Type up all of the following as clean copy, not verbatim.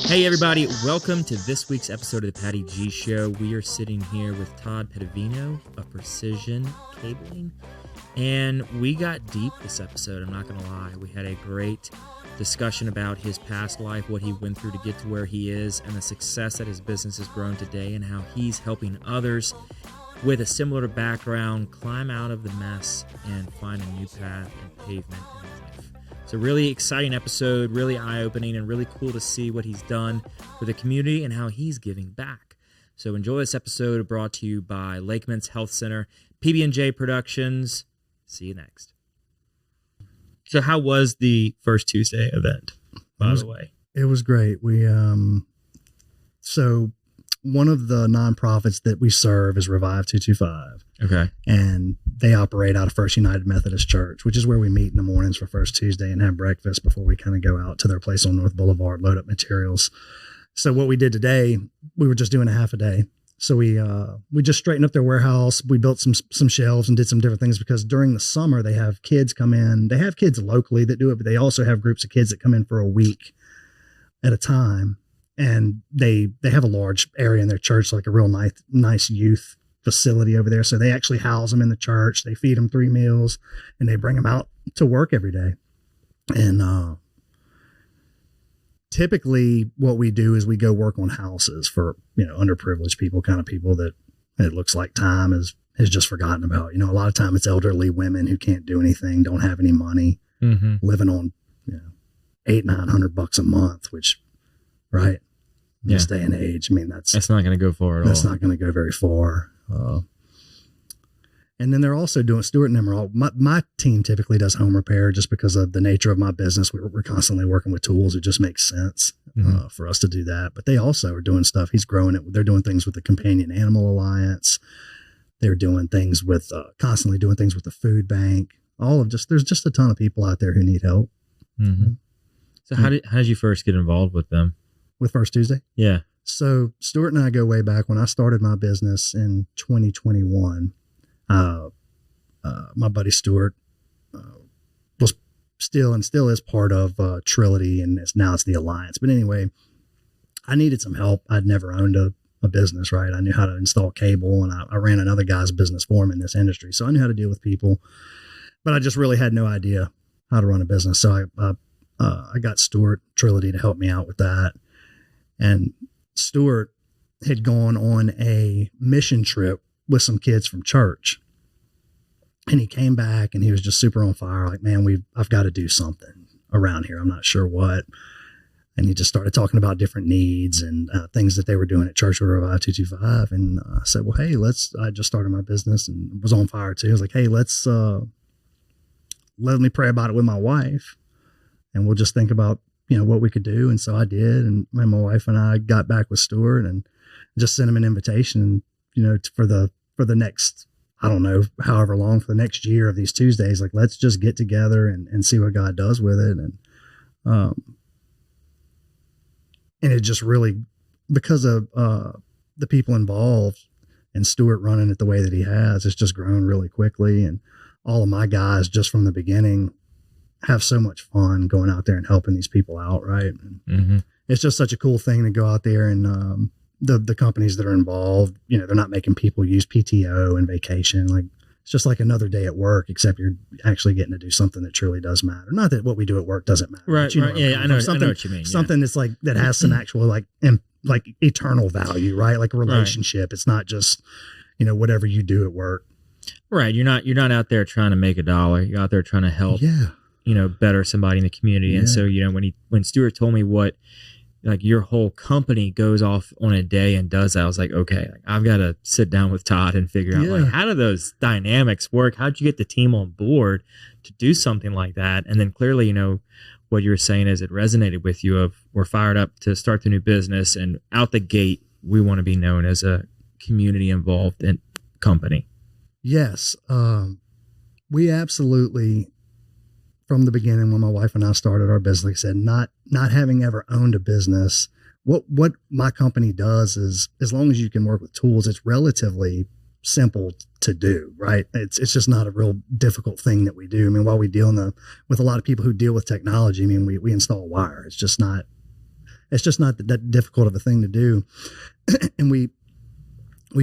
Hey everybody, welcome to this week's episode of the Patty G Show. We are sitting here with Todd Pettavino of Precision Cabling, and we got deep this episode, I'm not going to lie. We had a great discussion about his past life, what he went through to get to where he is, and the success that his business has grown today, and how he's helping others with a similar background climb out of the mess and find a new path and pavement in life. It's a really exciting episode, really eye-opening, and really cool to see what he's done for the community and how he's giving back. So enjoy this episode, brought to you by Lakeman's Health Center, PB&J Productions. See you next. So how was the First Tuesday event, by the way? It was great. We so one of the nonprofits that we serve is Revive 225. Okay. And they operate out of First United Methodist Church, which is where we meet in the mornings for First Tuesday and have breakfast before we kind of go out to their place on North Boulevard, load up materials. So what we did today, we were just doing a half a day. So we just straightened up their warehouse. We built some shelves and did some different things because during the summer they have kids come in. They have kids locally that do it, but they also have groups of kids that come in for a week at a time. And they have a large area in their church, like a real nice youth facility over there. So they actually house them in the church. They feed them 3 meals and they bring them out to work every day. And typically what we do is we go work on houses for, underprivileged people, kind of people that it looks like time has just forgotten about. A lot of time it's elderly women who can't do anything, don't have any money, living on, $800-900 a month, which, right. In this day and age, that's not going to go far at all. That's not going to go very far. And then they're also doing, Stuart and them are all, my team typically does home repair just because of the nature of my business. We're constantly working with tools. It just makes sense for us to do that. But they also are doing stuff. He's growing it. They're doing things with the Companion Animal Alliance. They're doing things with, constantly doing things with the food bank. There's just a ton of people out there who need help. Mm-hmm. So how did you first get involved with them? With First Tuesday? Yeah. So Stuart and I go way back. When I started my business in 2021, my buddy Stuart was still is part of Trility, and now it's the Alliance. But anyway, I needed some help. I'd never owned a business, right? I knew how to install cable, and I ran another guy's business for him in this industry. So I knew how to deal with people, but I just really had no idea how to run a business. So I got Stuart Trility to help me out with that. And Stuart had gone on a mission trip with some kids from church. And he came back and he was just super on fire. Like, man, I've got to do something around here. I'm not sure what. And he just started talking about different needs and things that they were doing at Church of Revive 225. And I said, well, hey, I just started my business and was on fire too. I was like, hey, let me pray about it with my wife. And we'll just think about, what we could do. And so I did. And my wife and I got back with Stuart and just sent him an invitation, for the next, I don't know, however long, for the next year of these Tuesdays, like, let's just get together and see what God does with it. And it just really, because of the people involved and Stuart running it the way that he has, it's just grown really quickly. And all of my guys just from the beginning have so much fun going out there and helping these people out. Right. And it's just such a cool thing to go out there and, the companies that are involved, they're not making people use PTO and vacation. Like, it's just like another day at work, except you're actually getting to do something that truly does matter. Not that what we do at work doesn't matter. Right. Right. Yeah. I know what you mean. Something that's like, that has some actual like eternal value, right? Like a relationship. Right. It's not just, whatever you do at work. Right. You're not out there trying to make $1. You're out there trying to help. Yeah. Better somebody in the community. Yeah. And so, when Stuart told me what, like, your whole company goes off on a day and does that, I was like, okay, I've got to sit down with Todd and figure out, like, how do those dynamics work? How'd you get the team on board to do something like that? And then clearly, what you were saying is it resonated with you of, we're fired up to start the new business, and out the gate, we want to be known as a community involved company. Yes. We absolutely, from the beginning, when my wife and I started our business, like I said, not having ever owned a business, what my company does is, as long as you can work with tools, it's relatively simple to do, right? It's just not a real difficult thing that we do. I mean, while we deal with a lot of people who deal with technology, I mean, we install wire. It's just not, It's just not that difficult of a thing to do. And we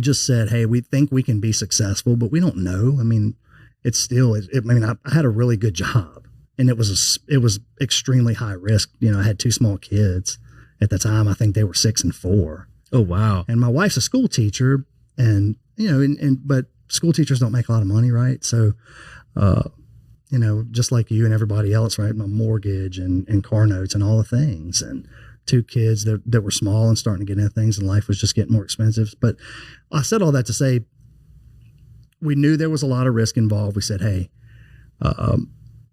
just said, hey, we think we can be successful, but we don't know. I mean, it's still, I had a really good job, and it was extremely high risk. You know, I had two small kids at the time. I think they were 6 and 4. Oh, wow. And my wife's a school teacher, and, you know, but school teachers don't make a lot of money, right? So, you know, just like you and everybody else, right? My mortgage and car notes and all the things, and 2 kids that were small and starting to get into things, and life was just getting more expensive. But I said all that to say, we knew there was a lot of risk involved. We said, hey,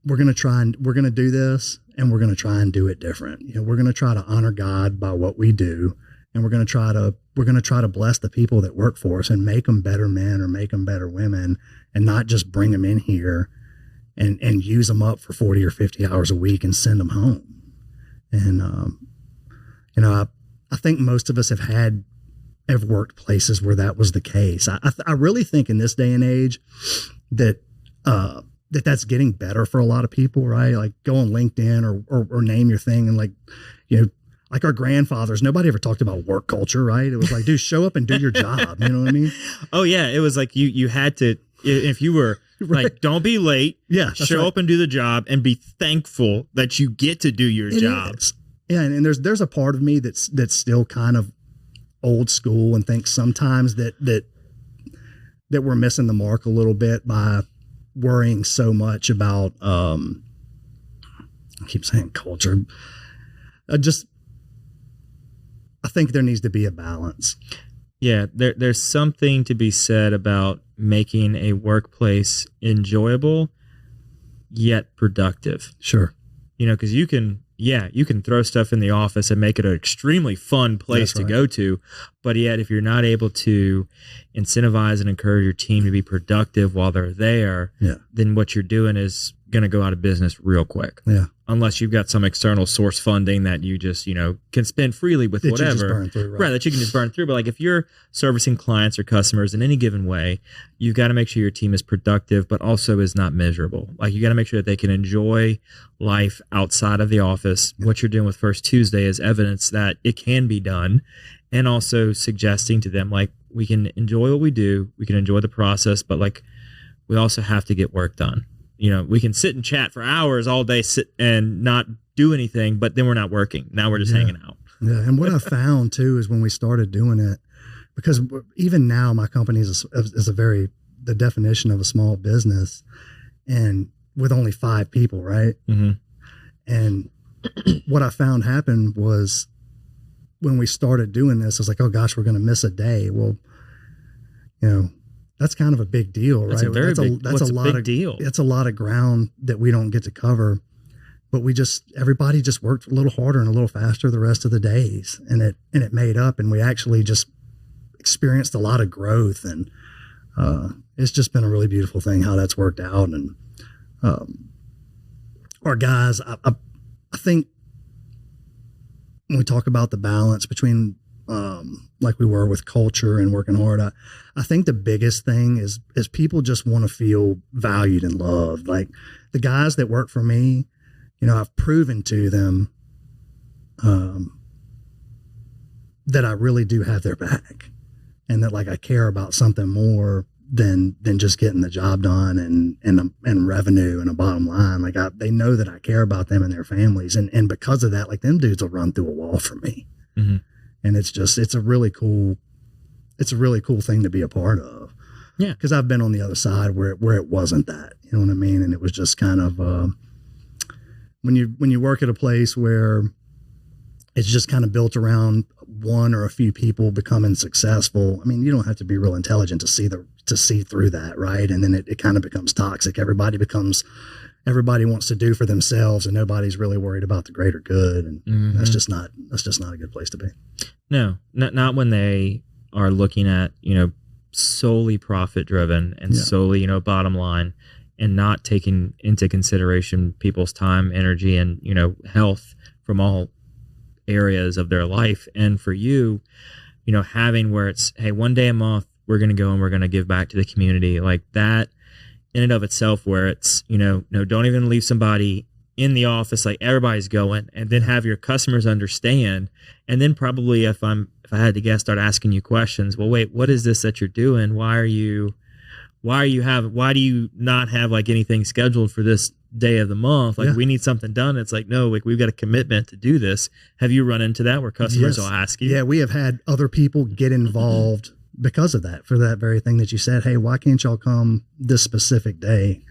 we're going to do this, and we're going to try and do it different. You know, we're going to try to honor God by what we do. And we're going to try to bless the people that work for us and make them better men or make them better women, and not just bring them in here and use them up for 40 or 50 hours a week and send them home. And, you know, I think most of us have worked places where that was the case. I really think in this day and age that that's getting better for a lot of people, right? Like, go on LinkedIn or name your thing, and, like, you know, like our grandfathers, nobody ever talked about work culture, right? It was like, dude, show up and do your job. You know what I mean? Oh yeah. It was like you had to, if you were right. Like, don't be late. Yeah. Show up and do the job, and be thankful that you get to do your job. Yeah. And there's a part of me that's still kind of old school and thinks sometimes that we're missing the mark a little bit by worrying so much about, I keep saying culture. I think there needs to be a balance. Yeah, there's something to be said about making a workplace enjoyable yet productive. Sure. You know, because you can throw stuff in the office and make it an extremely fun place to go to. But yet, if you're not able to incentivize and encourage your team to be productive while they're there, then what you're doing is going to go out of business real quick. Yeah. Unless you've got some external source funding that you just, you know, can spend freely with that whatever. You just burn through, right, that you can just burn through. But like, if you're servicing clients or customers in any given way, you've got to make sure your team is productive, but also is not miserable. Like, you got to make sure that they can enjoy life outside of the office. Yeah. What you're doing with First Tuesday is evidence that it can be done, and also suggesting to them, like, we can enjoy what we do, we can enjoy the process, but like, we also have to get work done. You know, we can sit and chat for hours all day, sit and not do anything, but then we're not working. Now we're just hanging out. Yeah. And what I found too is when we started doing it, because even now my company is the definition of a small business, and with only 5 people, right? Mm-hmm. And what I found happened was when we started doing this, I was like, oh gosh, we're going to miss a day. Well, you know, that's kind of a big deal, right? That's a big deal. It's a lot of ground that we don't get to cover, but everybody just worked a little harder and a little faster the rest of the days, and it made up, and we actually just experienced a lot of growth, and it's just been a really beautiful thing how that's worked out. And our guys, I think when we talk about the balance between like we were with culture and working hard, I think the biggest thing is people just want to feel valued and loved. Like, the guys that work for me, you know, I've proven to them that I really do have their back, and that, like, I care about something more than just getting the job done and revenue and a bottom line. Like, they know that I care about them and their families, and because of that, like, them dudes will run through a wall for me. Mm-hmm. And it's a really cool thing to be a part of. Yeah. Cause I've been on the other side where it wasn't that, you know what I mean? And it was just kind of, when you work at a place where it's just kind of built around one or a few people becoming successful. I mean, you don't have to be real intelligent to see through that. Right. And then it kind of becomes toxic. Everybody wants to do for themselves, and nobody's really worried about the greater good. And mm-hmm. that's just not a good place to be. No, not when they are looking at, you know, solely profit driven and solely, you know, bottom line, and not taking into consideration people's time, energy, and, you know, health from all areas of their life. And for you, you know, having where it's, hey, one day a month, we're going to go and we're going to give back to the community, like that in and of itself, where it's, you know, no, don't even leave somebody in the office, like everybody's going, and then have your customers understand. And then probably if I had to guess, start asking you questions. Well, wait, what is this that you're doing? Why do you not have like anything scheduled for this day of the month? Like we need something done. It's like, no, like we've got a commitment to do this. Have you run into that where customers will ask you? Yeah, we have had other people get involved because of that, for that very thing that you said. Hey, why can't y'all come this specific day?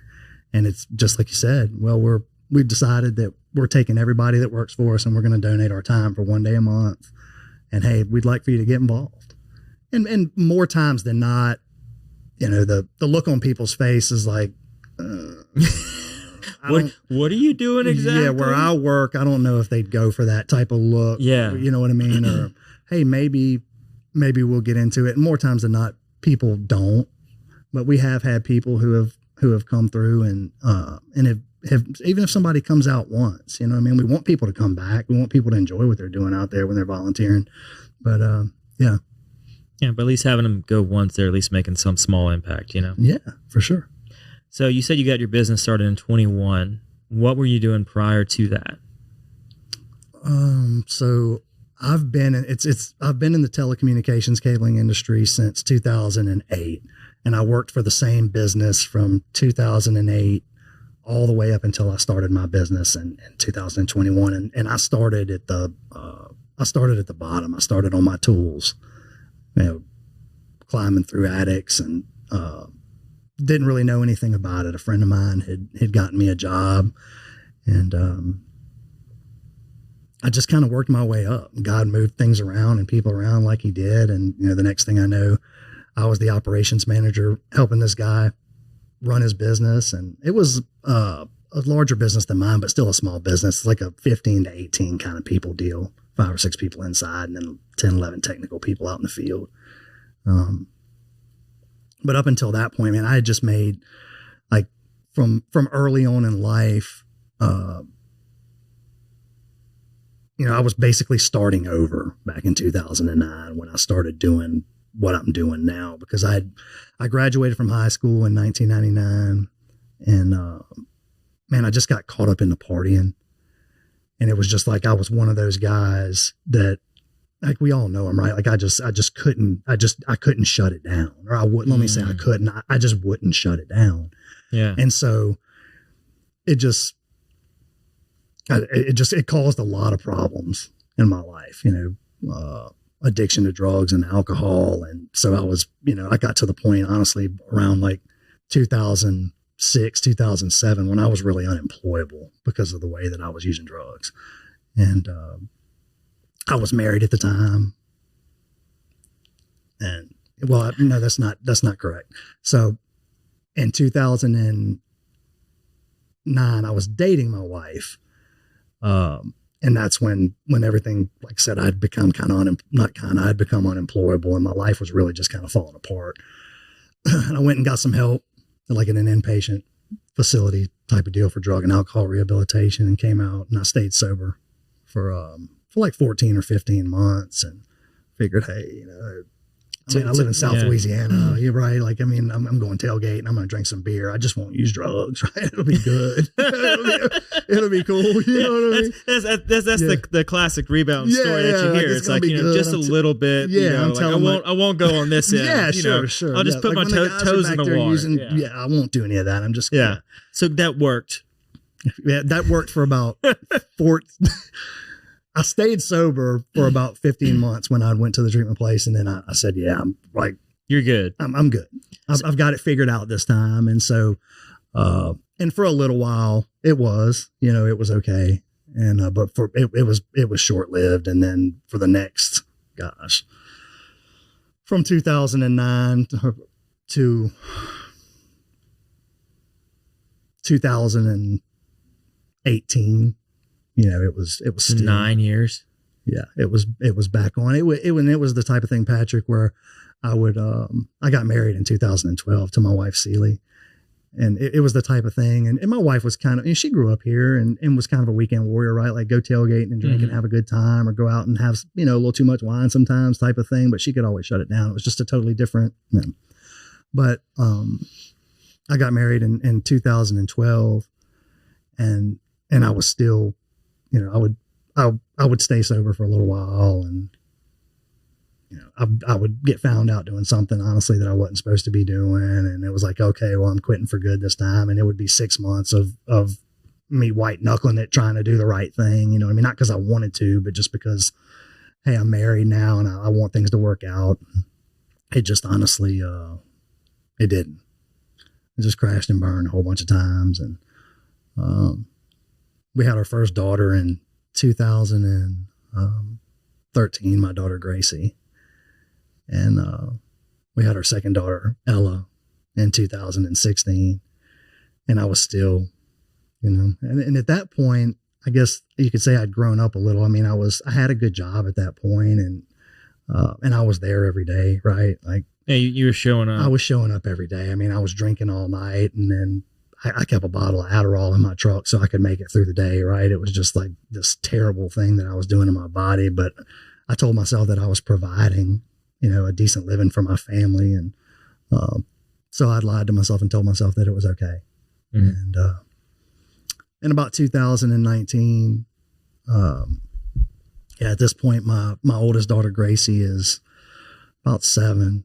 And it's just like you said, well, we've decided that we're taking everybody that works for us and we're going to donate our time for one day a month. And hey, we'd like for you to get involved. And more times than not, the look on people's face is like, what are you doing exactly? Yeah, where I work, I don't know if they'd go for that type of look. Yeah. You know what I mean? Or, hey, maybe we'll get into it. And more times than not, people don't. But we have had people who have come through and have even if somebody comes out once, we want people to come back. We want people to enjoy what they're doing out there when they're volunteering. But yeah. Yeah, but at least having them go once, they're at least making some small impact, Yeah, for sure. So you said you got your business started in 21. What were you doing prior to that? So I've been in the telecommunications cabling industry since 2008, and I worked for the same business from 2008 all the way up until I started my business in 2021. And I started at the bottom. I started on my tools, climbing through attics, and didn't really know anything about it. A friend of mine had gotten me a job, and I just kind of worked my way up. God moved things around and people around like he did. And, the next thing I know, I was the operations manager helping this guy run his business. And it was a larger business than mine, but still a small business. It's like a 15 to 18 kind of people deal, 5 or 6 people inside and then 10, 11 technical people out in the field. But up until that point, man, I had just made, like, from early on in life, I was basically starting over back in 2009 when I started doing what I'm doing now, because I graduated from high school in 1999, and man, I just got caught up in the partying, and it was just like I was one of those guys that, like, we all know him, right? Like I couldn't shut it down, or I wouldn't. Let me say I couldn't. I just wouldn't shut it down. Yeah, and so it caused a lot of problems in my life, addiction to drugs and alcohol. And so I was, I got to the point, honestly, around like 2006, 2007, when I was really unemployable because of the way that I was using drugs. And I was married at the time. And well, no, that's not correct. So in 2009, I was dating my wife. And that's when everything, like I said, I'd become I'd become unemployable, and my life was really just kind of falling apart. And I went and got some help, like in an inpatient facility type of deal for drug and alcohol rehabilitation, and came out, and I stayed sober for like 14 or 15 months, and figured, hey, I live in South Louisiana. You're right. Like, I'm going tailgate and I'm going to drink some beer. I just won't use drugs, right? It'll be good. it'll be cool. You know what I mean? That's the classic rebound story that you hear. It's like, just a little bit. Yeah. I won't go on this end. Yeah, sure. I'll just put my toes in the water. I won't do any of that. I'm just, So that worked. Yeah. That worked for about I stayed sober for about 15 months when I went to the treatment place. And then I said, I'm like, you're good. I'm good. I've got it figured out this time. And so, and for a little while it was, it was okay. And, but it was short lived. And then for the next, from 2009 to 2018, it was still 9 years. Yeah, it was back on. It was the type of thing, Patrick, where I got married in 2012 to my wife, Celie. And it was the type of thing. And my wife was she grew up here and was kind of a weekend warrior, right? Like go tailgate and drink and have a good time, or go out and have, a little too much wine sometimes type of thing. But she could always shut it down. It was just a totally different. But I got married in 2012, and and I was still, I would stay sober for a little while, and I would get found out doing something, honestly, that I wasn't supposed to be doing. And it was like, okay, well, I'm quitting for good this time. And it would be 6 months of me white knuckling it, trying to do the right thing. You know what I mean? Not because I wanted to, but just because, hey, I'm married now and I want things to work out. It just honestly, it didn't. It just crashed and burned a whole bunch of times. And we had our first daughter in 2013, my daughter Gracie. And we had our second daughter, Ella, in 2016. And I was still, and at that point, I guess you could say I'd grown up a little. I mean, I had a good job at that point, and I was there every day, right? Like, yeah, you were showing up. I was showing up every day. I mean, I was drinking all night, and then I kept a bottle of Adderall in my truck so I could make it through the day, right? It was just like this terrible thing that I was doing to my body, but I told myself that I was providing, a decent living for my family. And so I'd lied to myself and told myself that it was okay. Mm-hmm. And in about 2019, at this point, my oldest daughter, Gracie, is about 7.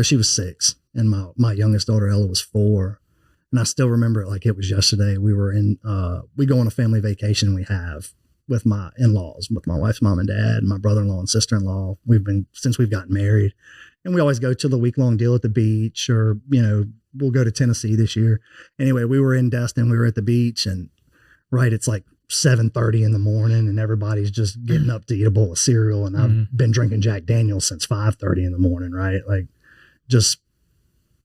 She was 6. And my youngest daughter, Ella, was 4. And I still remember it like it was yesterday. We were we go on a family vacation we have with my in-laws, with my wife's mom and dad, my brother-in-law and sister-in-law. Since we've gotten married, and we always go to the week-long deal at the beach, or, we'll go to Tennessee this year. Anyway, we were in Destin, we were at the beach, and it's like 7:30 in the morning, and everybody's just getting up to eat a bowl of cereal. And I've been drinking Jack Daniels since 5:30 in the morning, right? Like, just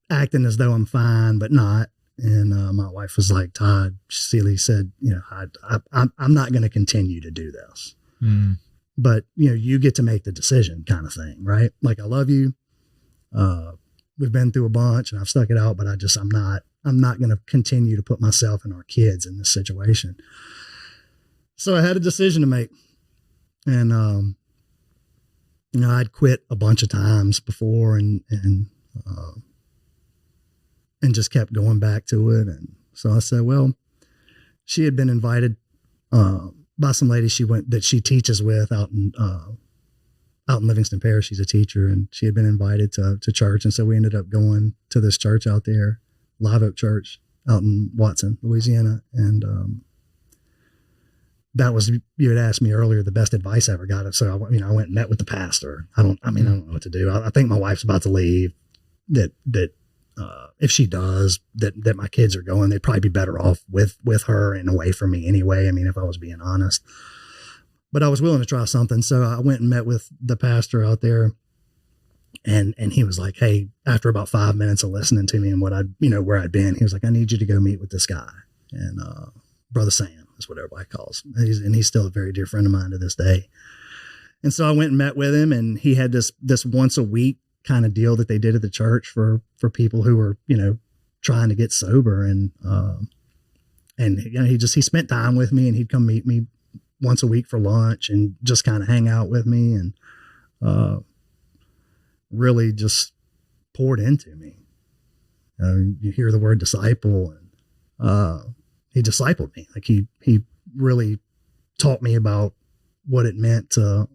acting as though I'm fine, but not. And my wife was like, Todd, Seeley said, I'm not going to continue to do this. Mm. But, you get to make the decision, kind of thing, right? Like, I love you. We've been through a bunch and I've stuck it out, but I'm not going to continue to put myself and our kids in this situation. So I had a decision to make. And, I'd quit a bunch of times before and just kept going back to it. And so I said, well, she had been invited by some lady that she teaches with out in Livingston Parish. She's a teacher, and she had been invited to church. And so we ended up going to this church out there, Live Oak Church out in Watson, Louisiana. And that was, you had asked me earlier, the best advice I ever got. So I went and met with the pastor. I don't know what to do. I think my wife's about to leave. That if she does, that my kids are going, they'd probably be better off with her and away from me anyway. I mean, if I was being honest, but I was willing to try something. So I went and met with the pastor out there, and he was like, hey, after about 5 minutes of listening to me and where I'd been, he was like, I need you to go meet with this guy. And, Brother Sam is what everybody calls him. He's still a very dear friend of mine to this day. And so I went and met with him, and he had this once a week kind of deal that they did at the church for people who were, trying to get sober. And he spent time with me, and he'd come meet me once a week for lunch and just kind of hang out with me, and really just poured into me. You hear the word disciple, and he discipled me. Like he really taught me about what it meant to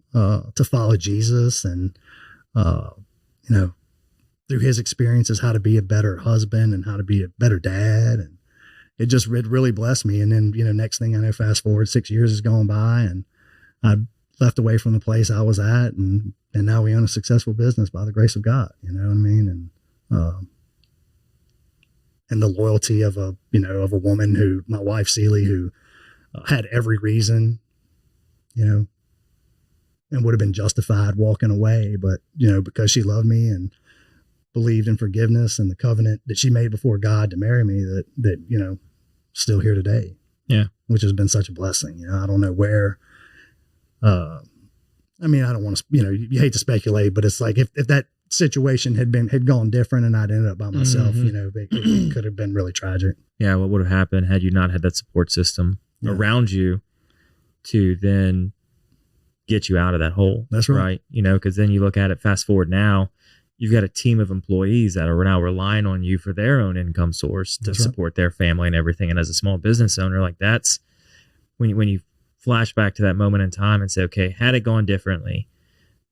follow Jesus, and through his experiences, how to be a better husband and how to be a better dad. And it really blessed me. And then, next thing I know, fast forward 6 years has gone by, and I left away from the place I was at. And now we own a successful business by the grace of God, you know what I mean? And the loyalty of a woman who, my wife, Seeley, who had every reason, and would have been justified walking away. But, because she loved me and believed in forgiveness and the covenant that she made before God to marry me, that still here today. Yeah. Which has been such a blessing. I don't know where, I don't want to, you hate to speculate, but it's like if that situation had gone different and I'd ended up by myself, it could have been really tragic. Yeah. What would have happened had you not had that support system around you to then get you out of that hole? That's right. Because then you look at it, fast forward now, you've got a team of employees that are now relying on you for their own income source to support their family and everything. And as a small business owner, like that's when you flash back to that moment in time and say, okay, had it gone differently,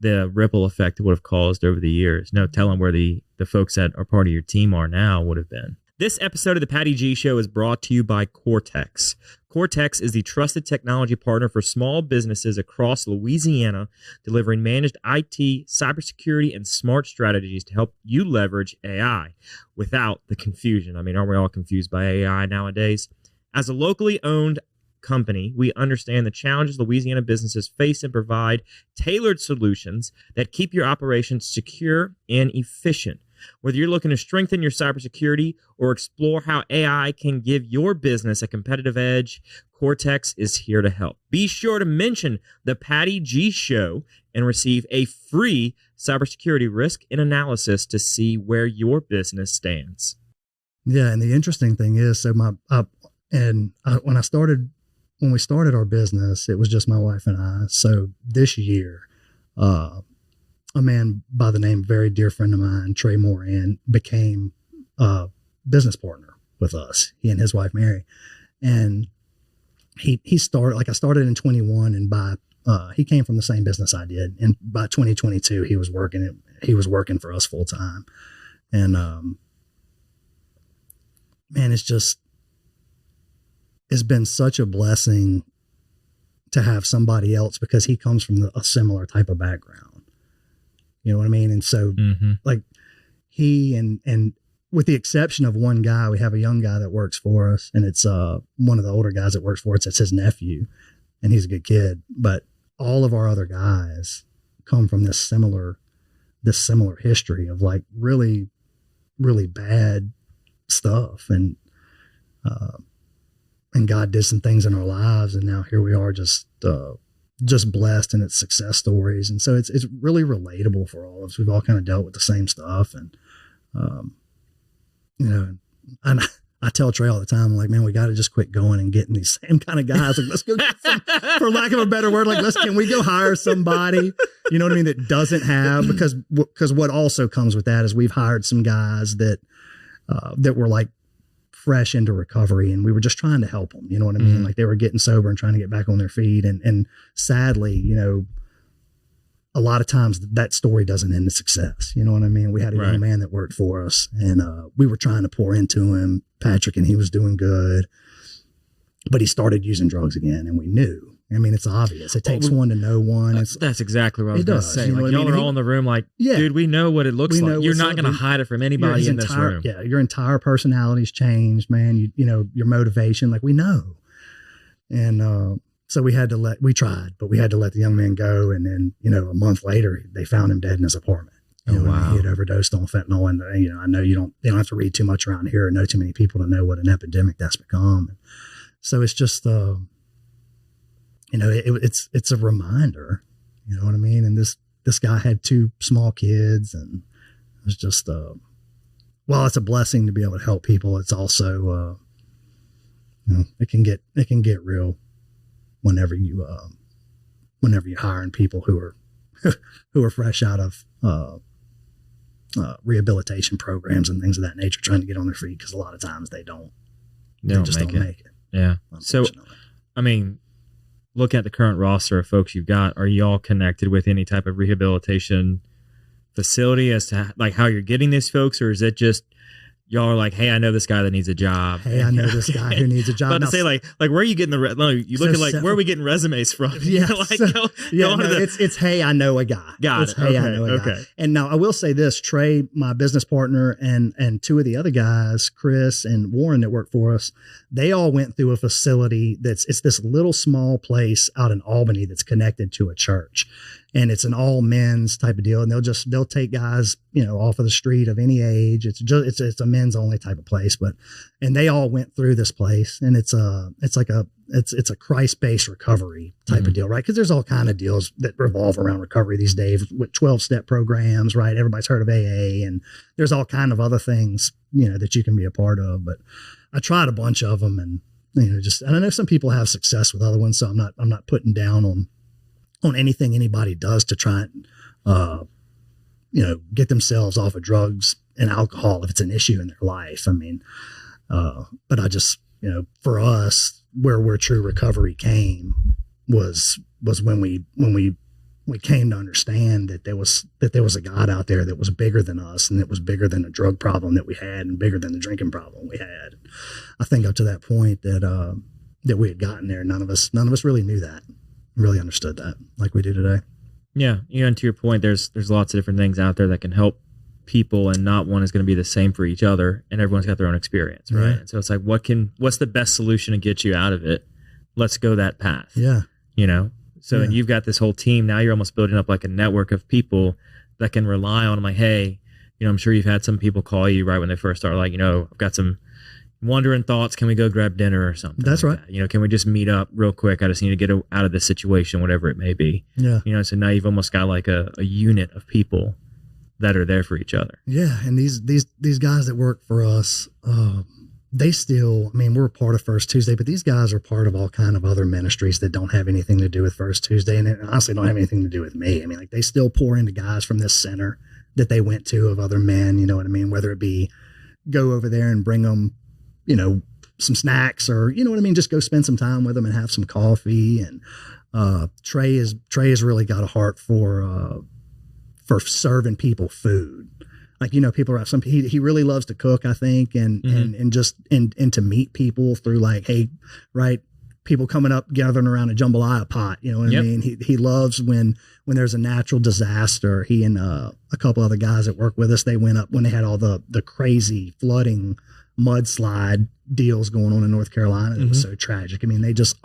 the ripple effect it would have caused over the years, no telling where the folks that are part of your team are now would have been. This episode of the Patty G Show is brought to you by Cortex. Cortex is the trusted technology partner for small businesses across Louisiana, delivering managed IT, cybersecurity, and smart strategies to help you leverage AI without the confusion. I mean, aren't we all confused by AI nowadays? As a locally owned company, we understand the challenges Louisiana businesses face and provide tailored solutions that keep your operations secure and efficient. Whether you're looking to strengthen your cybersecurity or explore how AI can give your business a competitive edge, Cortex is here to help. Be sure to mention the Patty G Show and receive a free cybersecurity risk and analysis to see where your business stands. Yeah, and the interesting thing is, when we started our business, it was just my wife and I. So this year, a man by the name, very dear friend of mine, Trey Moran, became a business partner with us. He and his wife, Mary. And he started, I started in 21, and he came from the same business I did. And by 2022, he was working for us full time. And, man, it's been such a blessing to have somebody else, because he comes from a similar type of background. You know what I mean? And so he and with the exception of one guy, we have a young guy that works for us, and it's one of the older guys that works for us. It's his nephew, and he's a good kid. But all of our other guys come from this similar history of really, really bad stuff. And God did some things in our lives, and now here we are, just blessed in its success stories. And so it's really relatable for all of us. We've all kind of dealt with the same stuff. And, and I tell Trey all the time, I'm like, man, we got to just quit going and getting these same kind of guys. Like, let's go get some, for lack of a better word, can we go hire somebody, you know what I mean, that doesn't have, because what also comes with that is we've hired some guys that were fresh into recovery, and we were just trying to help them. You know what I mean? They were getting sober and trying to get back on their feet. And sadly, a lot of times that story doesn't end in success. You know what I mean? We had a young man that worked for us, and we were trying to pour into him, Patrick, and he was doing good, but he started using drugs again, and we knew. I mean, it's obvious. It takes one to know one. That's exactly what I was going to say. Y'all are all in the room dude, we know what it looks like. You're not going to hide it from anybody in this room. Yeah, your entire personality's changed, man. Your motivation, we know. And so we tried, but we had to let the young man go. And then, a month later, they found him dead in his apartment. Wow. He had overdosed on fentanyl. And, I know you don't have to read too much around here or know too many people to know what an epidemic that's become. And so it's just, it's a reminder, you know what I mean? And this guy had 2 small kids, and it was just, while it's a blessing to be able to help people, it's also, it can get real whenever you're hiring people who are fresh out of, rehabilitation programs and things of that nature, trying to get on their feet. 'Cause a lot of times they don't make it. Yeah. So, I mean, look at the current roster of folks you've got. Are you all connected with any type of rehabilitation facility as to how you're getting these folks, or is it just y'all are like, hey, I know this guy that needs a job. Hey, I know this guy who needs a job. About to say where are you getting you look at where are we getting resumes from? Yeah, it's hey, I know a guy. Got it. Hey, I know a guy. And now I will say this: Trey, my business partner, and 2 of the other guys, Chris and Warren, that work for us, they all went through a facility it's this little small place out in Albany that's connected to a church. And it's an all men's type of deal. And they'll take guys, off of the street of any age. It's a men's only type of place, and they all went through this place, and it's a Christ-based recovery type of deal, right? Cause there's all kind of deals that revolve around recovery these days with 12-step programs, right? Everybody's heard of AA, and there's all kind of other things, that you can be a part of. But I tried a bunch of them, and, and I know some people have success with other ones. So I'm not putting down on anything anybody does to try and, get themselves off of drugs and alcohol if it's an issue in their life. I mean, but I just, for us, where true recovery came was when we came to understand that there was a God out there that was bigger than us, and that was bigger than the drug problem that we had, and bigger than the drinking problem we had. I think up to that point that we had gotten there, none of us really knew that, really understood that like we do today. Yeah. And to your point, there's lots of different things out there that can help people, and not one is going to be the same for each other, and everyone's got their own experience. Right. Yeah. And so it's like, what's the best solution to get you out of it? Let's go that path. Yeah. So, and you've got this whole team now, you're almost building up like a network of people that can rely on. I'm like, hey, I'm sure you've had some people call you right when they first start, like, I've got some wandering thoughts. Can we go grab dinner or something? That's like right. That? Can we just meet up real quick? I just need to get out of this situation, whatever it may be. Yeah. So now you've almost got like a unit of people that are there for each other. Yeah. And these guys that work for us, they still, we're a part of First Tuesday, but these guys are part of all kind of other ministries that don't have anything to do with First Tuesday, and honestly don't have anything to do with me. They still pour into guys from this center that they went to, of other men, you know what I mean? Whether it be go over there and bring them, some snacks, or, just go spend some time with them and have some coffee. And Trey has really got a heart for serving people food. Like, people are he really loves to cook, I think, and to meet people through, like, hey, right, people coming up, gathering around a jambalaya pot, you know what I mean? He loves when there's a natural disaster. He and a couple other guys that work with us, they went up when they had all the crazy flooding mudslide deals going on in North Carolina. It was so tragic. They just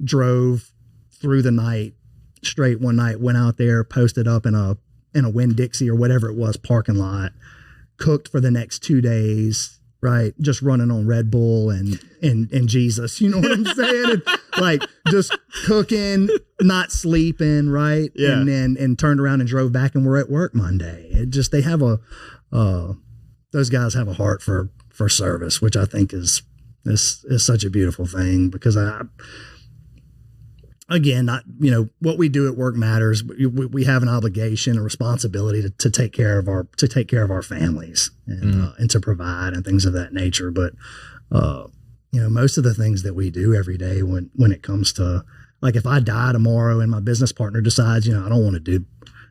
drove through the night straight one night, went out there, posted up in a Winn-Dixie or whatever it was parking lot, cooked for the next 2 days, right? Just running on Red Bull and Jesus, you know what I'm saying? And, like, just cooking, not sleeping, right? Yeah. And turned around and drove back, and we're at work Monday. They have those guys have a heart for service, which I think is such a beautiful thing, because what we do at work matters. We have an obligation, a responsibility to take care of our families and to provide and things of that nature. But most of the things that we do every day, when it comes to, like, if I die tomorrow and my business partner decides, I don't want to do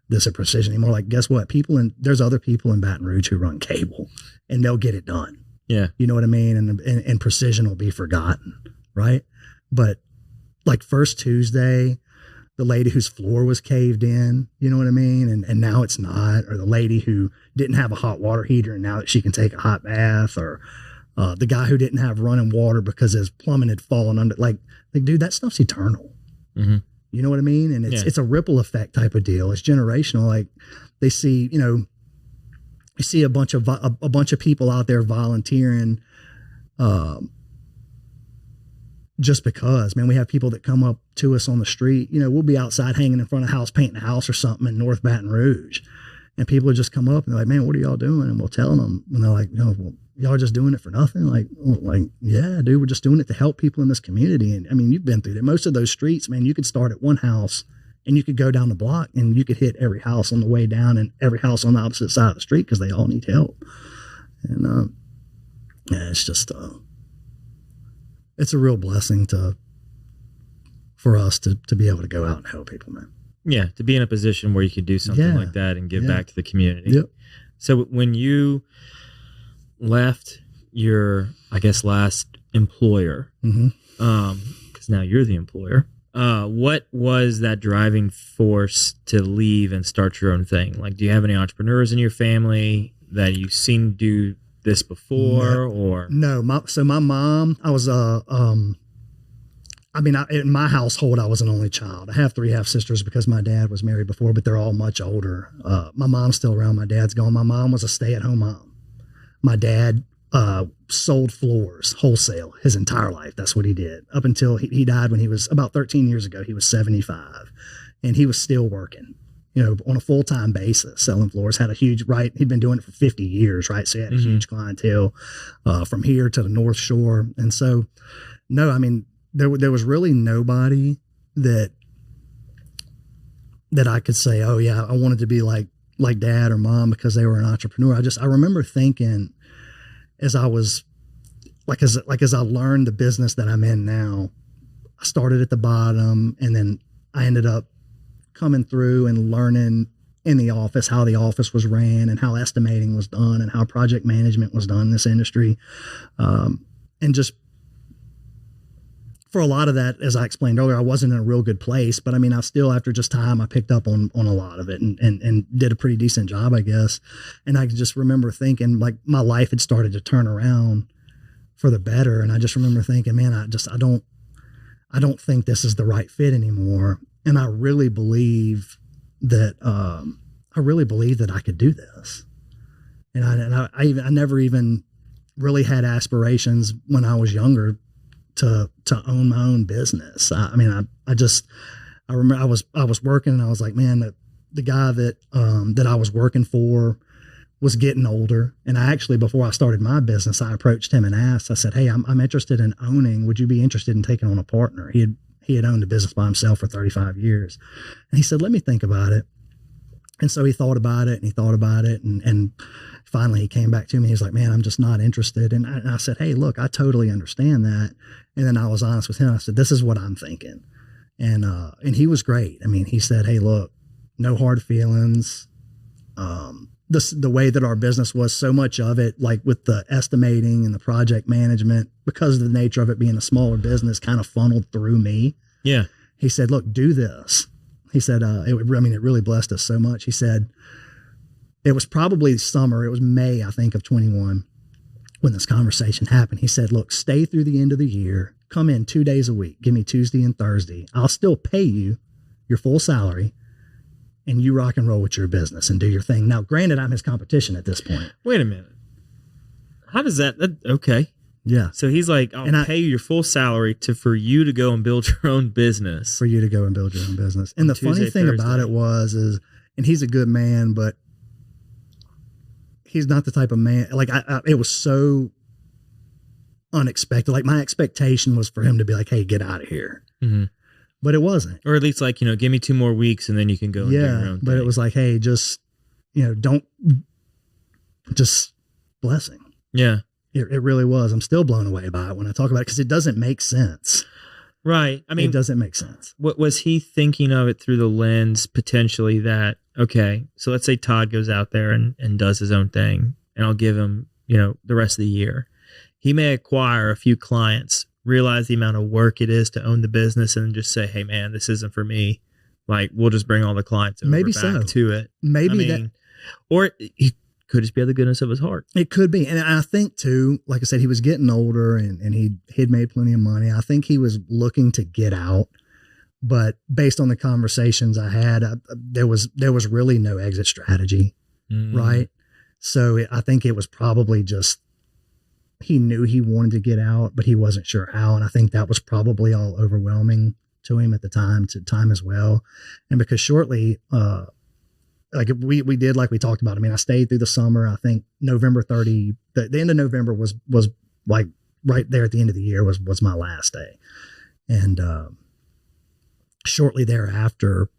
this at Precision anymore, like, guess what? There's other people in Baton Rouge who run cable, and they'll get it done. Yeah. You know what I mean? And Precision will be forgotten. Right. But, like, First Tuesday, the lady whose floor was caved in, you know what I mean? And now it's not, or the lady who didn't have a hot water heater and now that she can take a hot bath, or the guy who didn't have running water because his plumbing had fallen under, like, dude, that stuff's eternal. Mm-hmm. You know what I mean? And it's a ripple effect type of deal. It's generational. Like, they see, you see a bunch of people out there volunteering, just because, man, we have people that come up to us on the street. We'll be outside hanging in front of a house, painting a house or something in North Baton Rouge, and people would just come up and they're like, man, what are y'all doing? And we'll tell them, and they're like, no, well, y'all are just doing it for nothing. Like, yeah, dude, we're just doing it to help people in this community. And you've been through that. Most of those streets, man, you could start at one house and you could go down the block and you could hit every house on the way down and every house on the opposite side of the street, because they all need help. And it's just it's a real blessing for us to be able to go out and help people, man. Yeah, to be in a position where you could do something like that and give back to the community. Yep. So when you left your, I guess, last employer, because now you're the employer, what was that driving force to leave and start your own thing? Like, do you have any entrepreneurs in your family that you've seen do this before? Or no, my mom, I was in my household, I was an only child. I have 3 half sisters because my dad was married before, but they're all much older. My mom's still around. My dad's gone. My mom was a stay-at-home mom. My dad sold floors wholesale his entire life. That's what he did up until he died when he was about 13 years ago. He was 75, and he was still working, on a full-time basis, selling floors. Had a huge, he'd been doing it for 50 years, right? So he had a huge clientele from here to the North Shore. And so, no, there was really nobody that I could say, oh yeah, I wanted to be like like dad or mom because they were an entrepreneur. I remember thinking as I was as I learned the business that I'm in now, I started at the bottom and then I ended up coming through and learning in the office how the office was ran and how estimating was done and how project management was done in this industry. And just for a lot of that, as I explained earlier, I wasn't in a real good place, but I mean, I still, after just time, I picked up on a lot of it and did a pretty decent job, I guess. And I just remember thinking like my life had started to turn around for the better. And I just remember thinking, man, I don't think this is the right fit anymore. And I really believe that, I could do this. And I never even really had aspirations when I was younger to own my own business. I remember I was working and I was like, man, the guy that I was working for was getting older. And I actually, before I started my business, I approached him and asked, I said, hey, I'm interested in owning. Would you be interested in taking on a partner? He had owned a business by himself for 35 years. And he said, let me think about it. And so he thought about it and finally he came back to me. He was like, man, I'm just not interested. And I said, hey, look, I totally understand that. And then I was honest with him. I said, this is what I'm thinking. And he was great. I mean, he said, hey, look, no hard feelings. The way that our business was, so much of it, like with the estimating and the project management, because of the nature of it being a smaller business, kind of funneled through me. Yeah. He said, look, do this. He said, it really blessed us so much. He said, it was probably summer. It was May, I think, of 21 when this conversation happened. He said, look, stay through the end of the year. Come in 2 days a week. Give me Tuesday and Thursday. I'll still pay you your full salary and you rock and roll with your business and do your thing. Now, granted, I'm his competition at this point. Wait a minute. How does that okay. Yeah. So he's like, I'll pay you your full salary for you to go and build your own business. For you to go and build your own business. And the funny thing about it is, and he's a good man, but he's not the type of man, like it was so unexpected. Like my expectation was for him to be like, hey, get out of here. Mm-hmm. But it wasn't. Or at least like, give me 2 more weeks and then you can go and do your own thing. But it was like, hey, just blessing. Yeah. It really was. I'm still blown away by it when I talk about it because it doesn't make sense. Right. I mean, it doesn't make sense. What was he thinking of it through the lens potentially that, okay, so let's say Todd goes out there and does his own thing and I'll give him, the rest of the year. He may acquire a few clients, realize the amount of work it is to own the business and just say, hey man, this isn't for me. Like we'll just bring all the clients over back to it. Maybe or he could just be out of the goodness of his heart. It could be. And I think too, like I said, he was getting older and he'd made plenty of money. I think he was looking to get out, but based on the conversations I had, there was really no exit strategy. Right. So I think it was probably just, he knew he wanted to get out, but he wasn't sure how. And I think that was probably all overwhelming to him at the time as well. And because shortly, like we did, like we talked about. I mean, I stayed through the summer. I think November 30, the end of November was like right there at the end of the year was my last day. And shortly thereafter,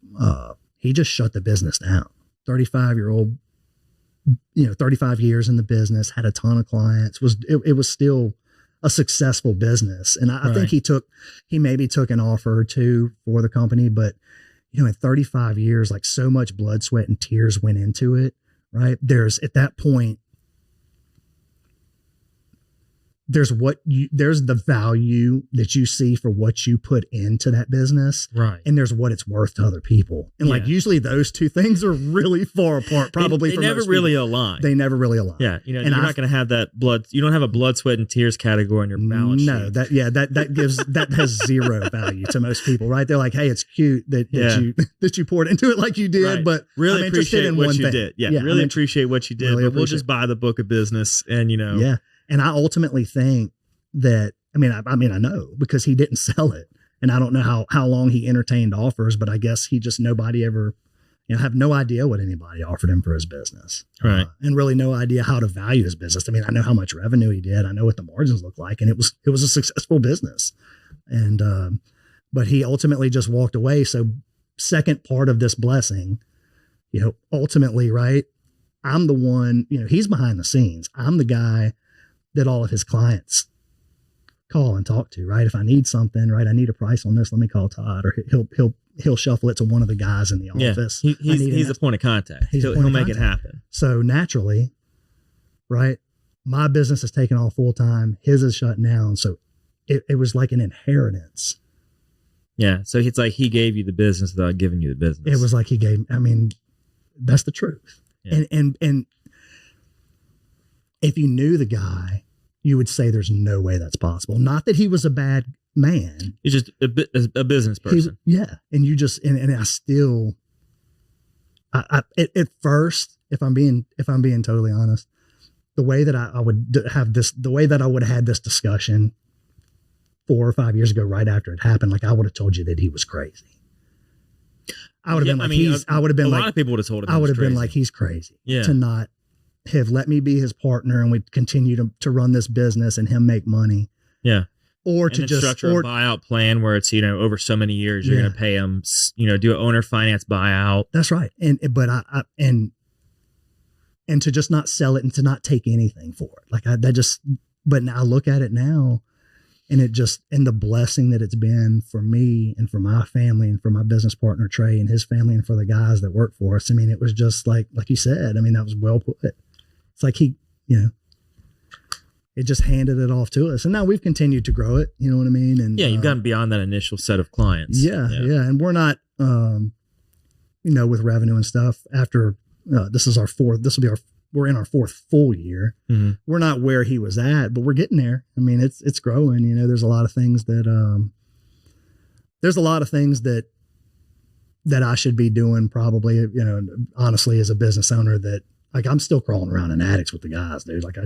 he just shut the business down. 35-year-old, 35 years in the business, had a ton of clients. It was still a successful business. And I think he maybe took an offer or two for the company, but in 35 years, like so much blood, sweat, and tears went into it, right? There's at that point, there's the value that you see for what you put into that business. Right. And there's what it's worth to other people. And like usually those two things are really far apart, probably. They never really align. They never really align. Yeah. You're not going to have that you don't have a blood, sweat, and tears category in your balance sheet. No, that has zero value to most people, right? They're like, hey, it's cute that you poured into it like you did, right. but really I'm interested appreciate in what one you thing. did. Yeah. Really appreciate what you did, really but we'll just buy the book of business and Yeah. And I ultimately think that, I know because he didn't sell it, and I don't know how long he entertained offers, but I guess nobody ever, have no idea what anybody offered him for his business. Right. And really no idea how to value his business. I mean, I know how much revenue he did. I know what the margins look like, and it was a successful business. And, but he ultimately just walked away. So second part of this blessing, ultimately, right, I'm the one, he's behind the scenes. I'm the guy that all of his clients call and talk to, right? If I need something, right, I need a price on this, let me call Todd, or he'll shuffle it to one of the guys in the office. He's the point of contact. He'll make it happen. So naturally, right, my business is taking off full time. His is shut down. So it was like an inheritance. Yeah. So it's like he gave you the business without giving you the business. It was like that's the truth. Yeah. And if you knew the guy, you would say there's no way that's possible. Not that he was a bad man. He's just a business person. And you just, and I still, at first, if I'm being totally honest, the way that I would have had this discussion 4 or 5 years ago, right after it happened, like I would have told you that he was crazy. I would have been like, a lot of people would have told him. I would have been like, he's crazy. Yeah. To not have let me be his partner and we'd continue to run this business and him make money. Yeah. Or and to just structure a buyout plan where it's, over so many years, you're going to pay him, do an owner finance buyout. That's right. And to just not sell it and to not take anything for it. But now I look at it now and and the blessing that it's been for me and for my family and for my business partner, Trey, and his family, and for the guys that work for us. It was just like you said, that was well put. It's like he, it just handed it off to us. And now we've continued to grow it. You know what I mean? And you've gotten beyond that initial set of clients. Yeah. And we're not, with revenue and stuff after, we're in our 4th full year. Mm-hmm. We're not where he was at, but we're getting there. It's growing, there's a lot of things that I should be doing probably, honestly, as a business owner, that like I'm still crawling around in attics with the guys, dude. Like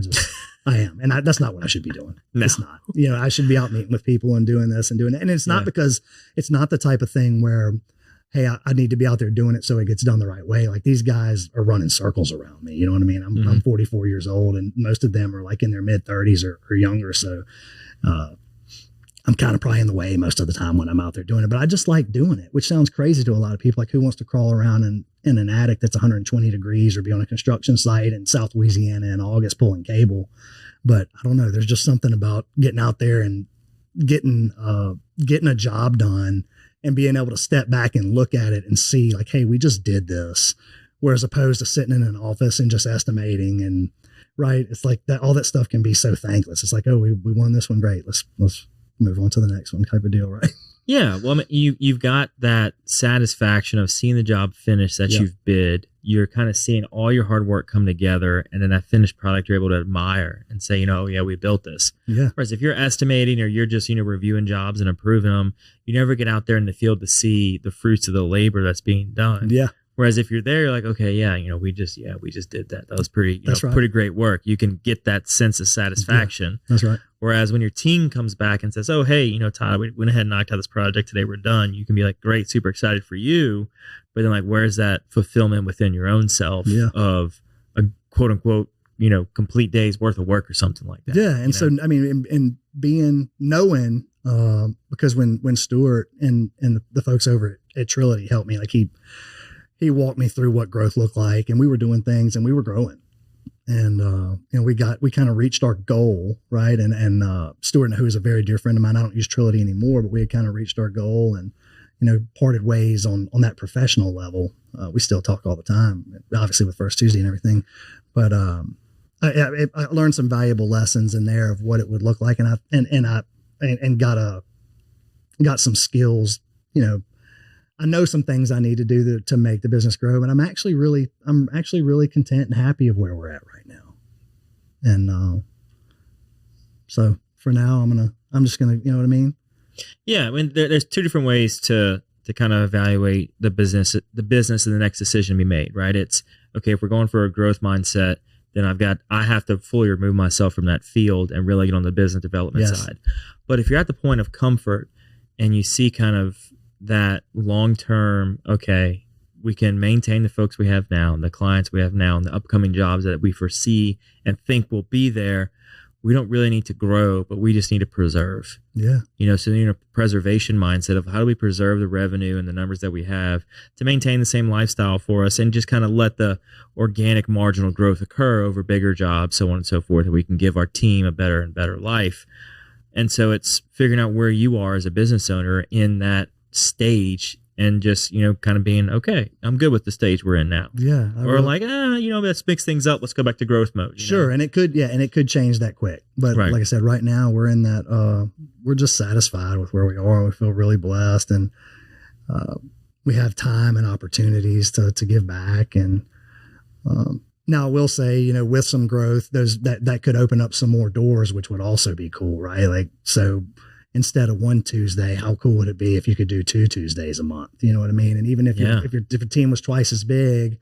I am. And that's not what I should be doing. No. It's not, I should be out meeting with people and doing this and doing it. And it's not because it's not the type of thing where, hey, I need to be out there doing it so it gets done the right way. Like these guys are running circles around me. You know what I mean? I'm 44 years old and most of them are like in their mid 30s or younger. So, I'm kind of probably in the way most of the time when I'm out there doing it, but I just like doing it, which sounds crazy to a lot of people. Like who wants to crawl around in an attic that's 120 degrees or be on a construction site in South Louisiana in August pulling cable? But I don't know. There's just something about getting out there and getting a job done and being able to step back and look at it and see like, hey, we just did this. Whereas opposed to sitting in an office and just estimating and right. It's like that, all that stuff can be so thankless. It's like, oh, we won this one. Great. Let's move on to the next one type of deal. Right. Yeah. Well, you've got that satisfaction of seeing the job finished that you've bid. You're kind of seeing all your hard work come together, and then that finished product you're able to admire and say, we built this. Yeah. Whereas if you're estimating or you're just, reviewing jobs and approving them, you never get out there in the field to see the fruits of the labor that's being done. Yeah. Whereas if you're there, you're like, okay, we just did that. That was pretty, pretty great work. You can get that sense of satisfaction. Yeah, that's right. Whereas when your team comes back and says, oh, hey, Todd, we went ahead and knocked out this project today. We're done. You can be like, great, super excited for you. But then like, where's that fulfillment within your own self of a quote unquote, complete day's worth of work or something like that? Yeah. And so, and knowing, because when Stuart and the folks over at Trilogy helped me, like he walked me through what growth looked like, and we were doing things and we were growing. And, we kind of reached our goal, right? And Stuart, who is a very dear friend of mine, I don't use Trilogy anymore, but we had kind of reached our goal and, parted ways on that professional level. We still talk all the time, obviously with First Tuesday and everything. But I learned some valuable lessons in there of what it would look like. And I got some skills, I know some things I need to do to make the business grow, and I'm actually really content and happy of where we're at right now. And so for now, I'm just gonna, you know what I mean? Yeah, there's 2 different ways to kind of evaluate the business and the next decision to be made, right? It's okay if we're going for a growth mindset, then I have to fully remove myself from that field and really get on the business development side. But if you're at the point of comfort and you see kind of that long-term, okay, we can maintain the folks we have now and the clients we have now and the upcoming jobs that we foresee and think will be there, we don't really need to grow, but we just need to preserve. Yeah. So preservation mindset of how do we preserve the revenue and the numbers that we have to maintain the same lifestyle for us, and just kind of let the organic marginal growth occur over bigger jobs, so on and so forth, that we can give our team a better and better life. And so it's figuring out where you are as a business owner in that stage, and just, kind of being, okay, I'm good with the stage we're in now. Yeah. Let's mix things up. Let's go back to growth mode. Sure. And it could change that quick. But right. Like I said, right now we're in that, we're just satisfied with where we are. We feel really blessed, and we have time and opportunities to give back. And now I will say, with some growth, that could open up some more doors, which would also be cool, right? Like, so instead of one Tuesday, how cool would it be if you could do 2 Tuesdays a month? You know what I mean? And even if your team was twice as big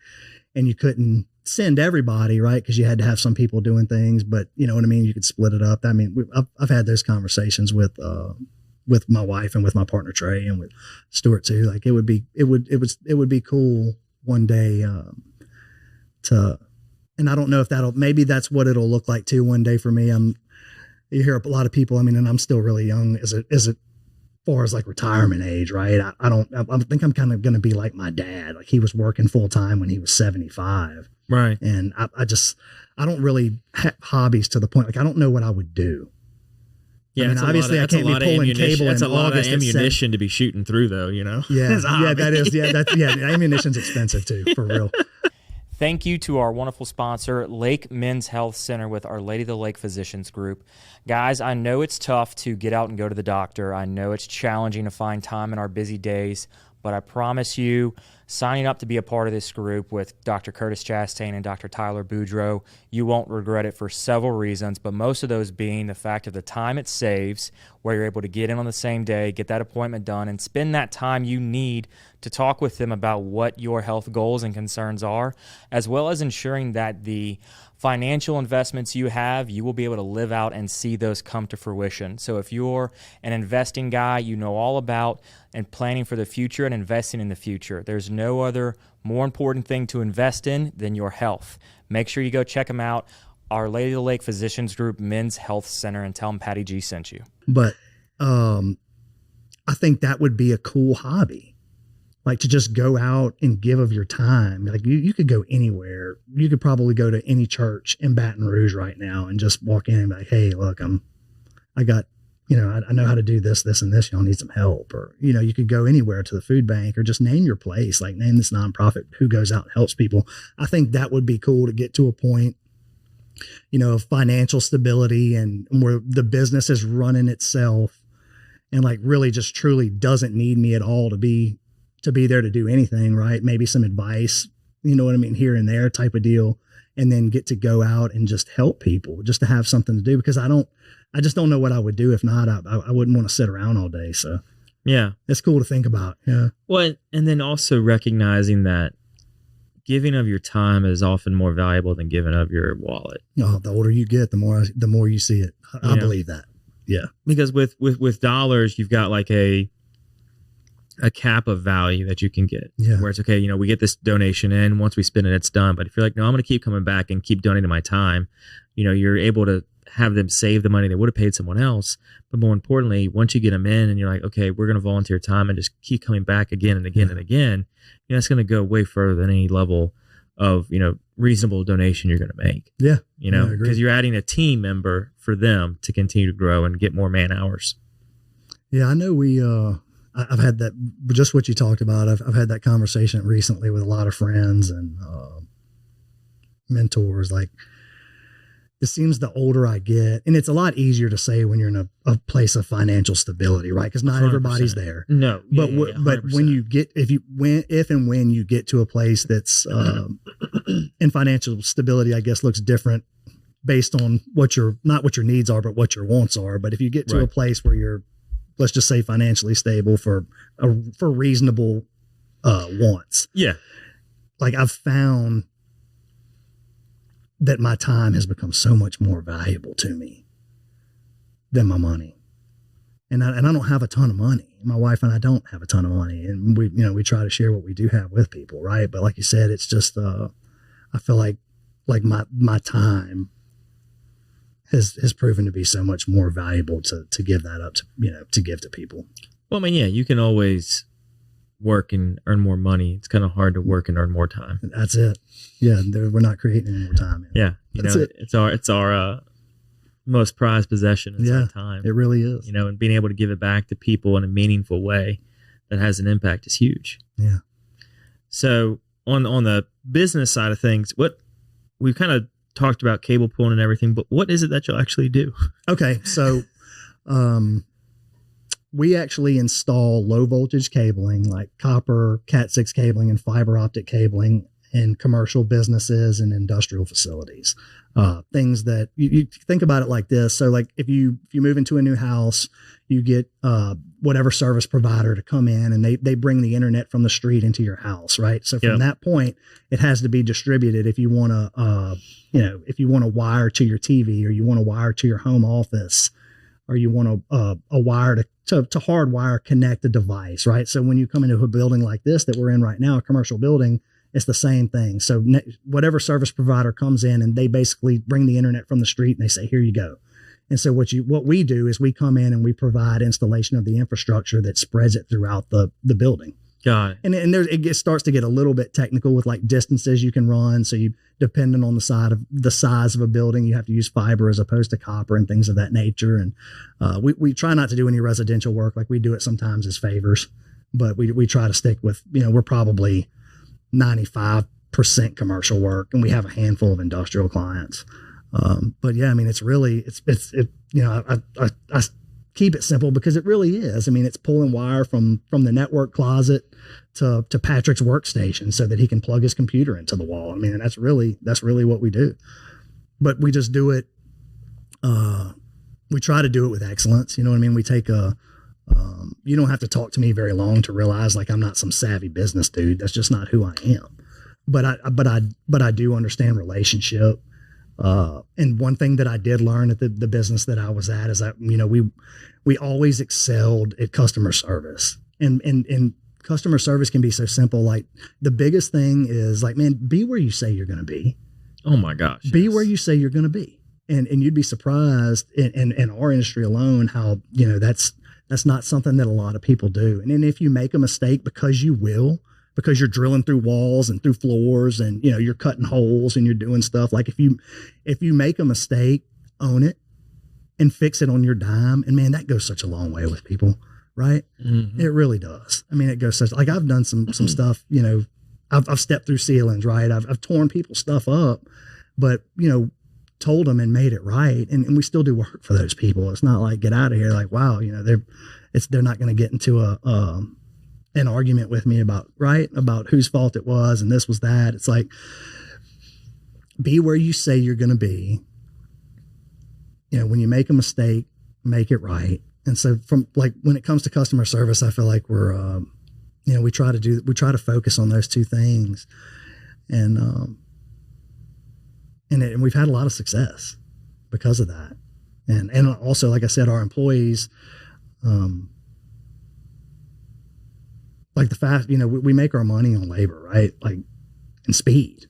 and you couldn't send everybody, right? Because you had to have some people doing things, but you know what I mean? You could split it up. I mean, I've had those conversations with my wife and with my partner Trey and with Stuart too. Like it would be cool one day and I don't know if maybe that's what it'll look like too one day for me. You hear a lot of people, and I'm still really young as far as like retirement age, right? I think I'm kind of going to be like my dad. Like he was working full time when he was 75. Right. And I don't really have hobbies to the point, like I don't know what I would do. Yeah, obviously I can't be pulling cable. That's a lot of August ammunition to be shooting through though, Yeah. That is. Yeah. The ammunition's expensive too, for real. Thank you to our wonderful sponsor, Lake Men's Health Center with Our Lady of the Lake Physicians Group. Guys, I know it's tough to get out and go to the doctor. I know it's challenging to find time in our busy days, but I promise you, signing up to be a part of this group with Dr. Curtis Chastain and Dr. Tyler Boudreau, you won't regret it for several reasons, but most of those being the fact of the time it saves, where you're able to get in on the same day, get that appointment done, and spend that time you need to talk with them about what your health goals and concerns are, as well as ensuring that the financial investments you have, you will be able to live out and see those come to fruition. So if you're an investing guy, you know all about and planning for the future and investing in the future. There's no other more important thing to invest in than your health. Make sure you go check them out. Our Lady of the Lake Physicians Group Men's Health Center, and tell them Patty G sent you. But I think that would be a cool hobby. Like to just go out and give of your time. Like you could go anywhere. You could probably go to any church in Baton Rouge right now and just walk in and be like, hey, look, I got, I know how to do this, this, and this. Y'all need some help. Or, you could go anywhere to the food bank or just name your place, like name this nonprofit who goes out and helps people. I think that would be cool to get to a point, of financial stability and where the business is running itself and like really just truly doesn't need me at all to be there to do anything, right? Maybe some advice, here and there type of deal, and then get to go out and just help people, just to have something to do, because I just don't know what I would do if not. I wouldn't want to sit around all day. So yeah, it's cool to think about. Yeah. Well, and then also recognizing that giving of your time is often more valuable than giving of your wallet. Oh, the older you get, the more you see it. I believe that. Yeah. Because with dollars, you've got like a cap of value that you can get, where it's okay, we get this donation in, once we spend it, it's done. But if you're like, no, I'm going to keep coming back and keep donating my time, you're able to have them save the money they would have paid someone else. But more importantly, once you get them in and you're like, okay, we're going to volunteer time and just keep coming back again and again and again, it's going to go way further than any level of, reasonable donation you're going to make. Yeah. Because you're adding a team member for them to continue to grow and get more man hours. Yeah. I know I've had that, just what you talked about. I've had that conversation recently with a lot of friends and mentors. Like, it seems the older I get, and it's a lot easier to say when you're in a place of financial stability, right? Because not 100%. Everybody's there. No, but when you get, if and when you get to a place that's in financial stability, I guess looks different based on not what your needs are, but what your wants are. But if you get to a place where you're, let's just say, financially stable for reasonable wants. Yeah. Like, I've found that my time has become so much more valuable to me than my money. And I don't have a ton of money. My wife and I don't have a ton of money, and we try to share what we do have with people. Right. But like you said, it's just, I feel like my time has proven to be so much more valuable to give that up to give to people. Well, I mean, yeah, you can always work and earn more money. It's kind of hard to work and earn more time. That's it. Yeah, we're not creating any more time. Yeah, it's our most prized possession. Is our time. It really is. And being able to give it back to people in a meaningful way that has an impact is huge. Yeah. So on the business side of things, what we've kind of talked about cable pulling and everything, but what is it that you'll actually do? Okay, so we actually install low voltage cabling like copper, Cat6 cabling, and fiber optic cabling in commercial businesses and industrial facilities. Things that you think about it like this. So like if you move into a new house, you get whatever service provider to come in and they bring the internet from the street into your house, right? So from that point, it has to be distributed. If you want to, if you want to wire to your TV, or you want to wire to your home office, or you want a wire to hardwire connect a device, right? So when you come into a building like this that we're in right now, a commercial building, it's the same thing. So whatever service provider comes in and they basically bring the internet from the street and they say, here you go. And so what we do is we come in and we provide installation of the infrastructure that spreads it throughout the building. Got it. And it starts to get a little bit technical with like distances you can run. So depending on the size of a building, you have to use fiber as opposed to copper and things of that nature. And we try not to do any residential work. Like we do it sometimes as favors, but we try to stick with, we're probably 95% commercial work, and we have a handful of industrial clients. But yeah, I mean, it's really, I keep it simple because it really is. I mean, it's pulling wire from the network closet to Patrick's workstation so that he can plug his computer into the wall. I mean, and that's really what we do, but we just do it. We try to do it with excellence. You know what I mean? We take you don't have to talk to me very long to realize like I'm not some savvy business dude. That's just not who I am. But I do understand relationship. And one thing that I did learn at the business that I was at is that, we always excelled at customer service, and customer service can be so simple. Like the biggest thing is like, man, be where you say you're going to be. Oh my gosh. Be where you say you're going to be. And you'd be surprised in our industry alone, how, that's not something that a lot of people do. And then if you make a mistake, because you're drilling through walls and through floors and, you're cutting holes and you're doing stuff. Like if you make a mistake, own it and fix it on your dime. And man, that goes such a long way with people, right? Mm-hmm. It really does. I mean, it goes such, like I've done some stuff, I've stepped through ceilings, right? I've torn people's stuff up, but, told them and made it right. And we still do work for those people. It's not like get out of here. Like, wow, they're not going to get into an argument with me about whose fault it was. And this was that. It's like, be where you say you're going to be. When you make a mistake, make it right. And so from like, when it comes to customer service, I feel like we're, we try to focus on those two things. And we've had a lot of success because of that. And also, like I said, our employees, like the fact, we make our money on labor, right? Like, and speed.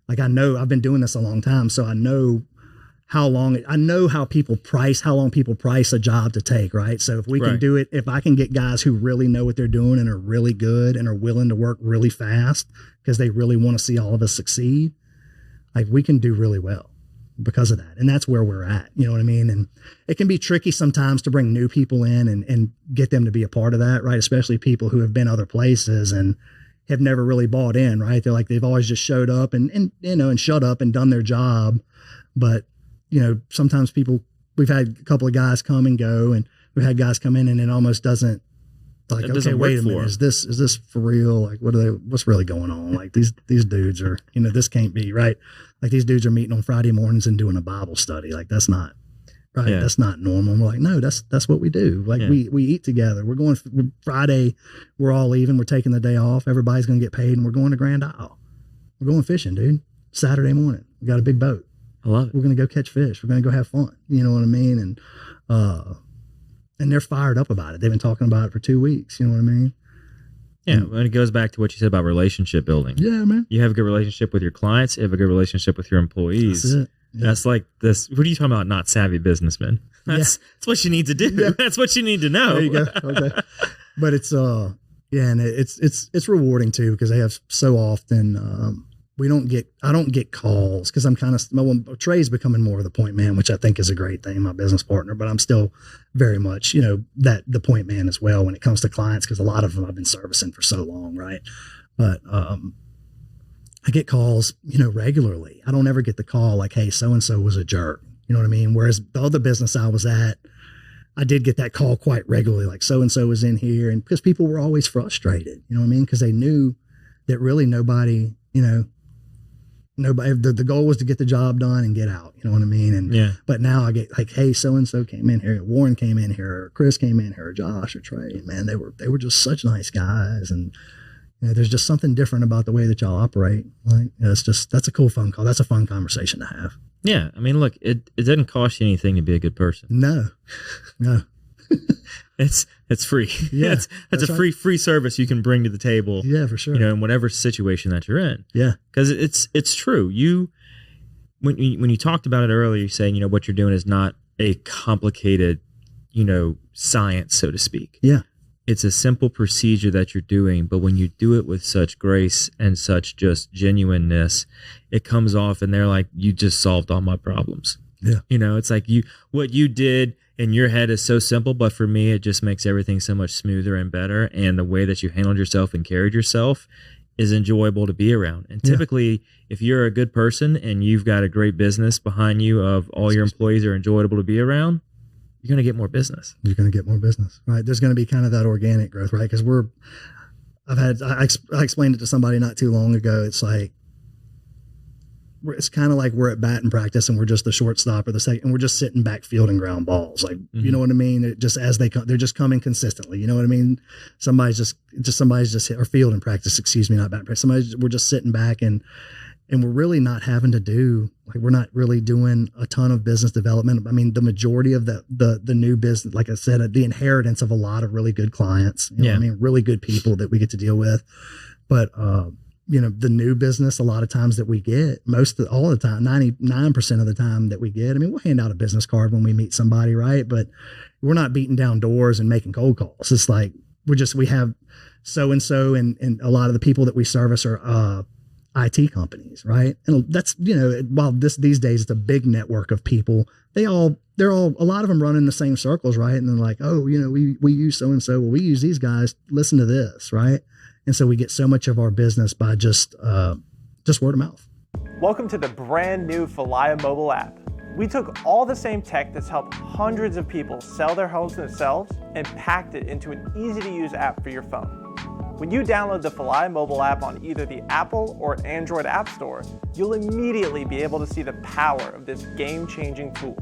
Like I know I've been doing this a long time, so I know how long people price a job to take, right? So if we can do it, if I can get guys who really know what they're doing and are really good and are willing to work really fast because they really want to see all of us succeed, like we can do really well because of that. And that's where we're at. You know what I mean? And it can be tricky sometimes to bring new people in and get them to be a part of that, right? Especially people who have been other places and have never really bought in, right? They're like, they've always just showed up and shut up and done their job. But, sometimes we've had a couple of guys come and go, and we've had guys come in and it almost doesn't, like, okay, wait a minute, is this for real? Like, what's really going on? Like these dudes are, this can't be right. Like these dudes are meeting on Friday mornings and doing a Bible study. Like that's not right. Yeah. That's not normal. And we're like, no, that's what we do. Like we eat together. We're going Friday. We're all leaving. We're taking the day off. Everybody's going to get paid and we're going to Grand Isle. We're going fishing, dude. Saturday morning. We got a big boat. I love it. We're going to go catch fish. We're going to go have fun. You know what I mean? And they're fired up about it. They've been talking about it for 2 weeks. You know what I mean? Yeah. And it goes back to what you said about relationship building. Yeah, man. You have a good relationship with your clients. You have a good relationship with your employees. That's it. That's like this. What are you talking about? Not savvy businessmen. That's what you need to do. Yeah. That's what you need to know. There you go. Okay. But it's and it's rewarding too, because they have so often I don't get calls, because I'm kind of, Trey's becoming more of the point man, which I think is a great thing, my business partner, but I'm still very much, that the point man as well when it comes to clients, because a lot of them I've been servicing for so long. Right. But, I get calls, regularly. I don't ever get the call like, hey, so-and-so was a jerk. You know what I mean? Whereas the other business I was at, I did get that call quite regularly, like so-and-so was in here. And because people were always frustrated, you know what I mean? Because they knew that really nobody, the goal was to get the job done and get out, you know what I mean? And, but now I get like, hey, so-and-so came in here, Warren came in here, or Chris came in here, or Josh or Trey, man, they were just such nice guys. And, there's just something different about the way that y'all operate. Like, that's a cool phone call. That's a fun conversation to have. Yeah. I mean, look, it doesn't cost you anything to be a good person. No. It's free. Yeah. It's a free service you can bring to the table. Yeah, for sure. In whatever situation that you're in. Yeah. Cause it's true. When you talked about it earlier, you're saying, what you're doing is not a complicated, science, so to speak. Yeah. It's a simple procedure that you're doing, but when you do it with such grace and such just genuineness, it comes off and they're like, you just solved all my problems. Yeah. It's like what you did in your head is so simple, but for me, it just makes everything so much smoother and better. And the way that you handled yourself and carried yourself is enjoyable to be around. And typically, if you're a good person and you've got a great business behind you of all your employees are enjoyable to be around, you're going to get more business. You're going to get more business, right? There's going to be kind of that organic growth, right? Because I explained it to somebody not too long ago. It's like, it's kind of like we're at batting practice and we're just the shortstop or the second, and we're just sitting back fielding ground balls. Like, you know what I mean? It just, as they come, they're just coming consistently. You know what I mean? Somebody's just hit, or fielding practice, excuse me, not batting practice. We're just sitting back and we're really not having to do, like, we're not really doing a ton of business development. I mean, the majority of the new business, like I said, the inheritance of a lot of really good clients, you know what I mean? Really good people that we get to deal with. But, the new business, a lot of times that we get, all the time, 99% of the time that we get, I mean, we'll hand out a business card when we meet somebody, right? But we're not beating down doors and making cold calls. It's like, we have so-and-so and a lot of the people that we service are, IT companies, right? And that's, while these days it's a big network of people, they're all a lot of them run in the same circles, right? And they're like, oh, we use so-and-so, well, we use these guys, listen to this, right? And so we get so much of our business by just word of mouth. Welcome to the brand new Falaya mobile app. We took all the same tech that's helped hundreds of people sell their homes themselves and packed it into an easy to use app for your phone. When you download the Falaya mobile app on either the Apple or Android App Store, you'll immediately be able to see the power of this game-changing tool.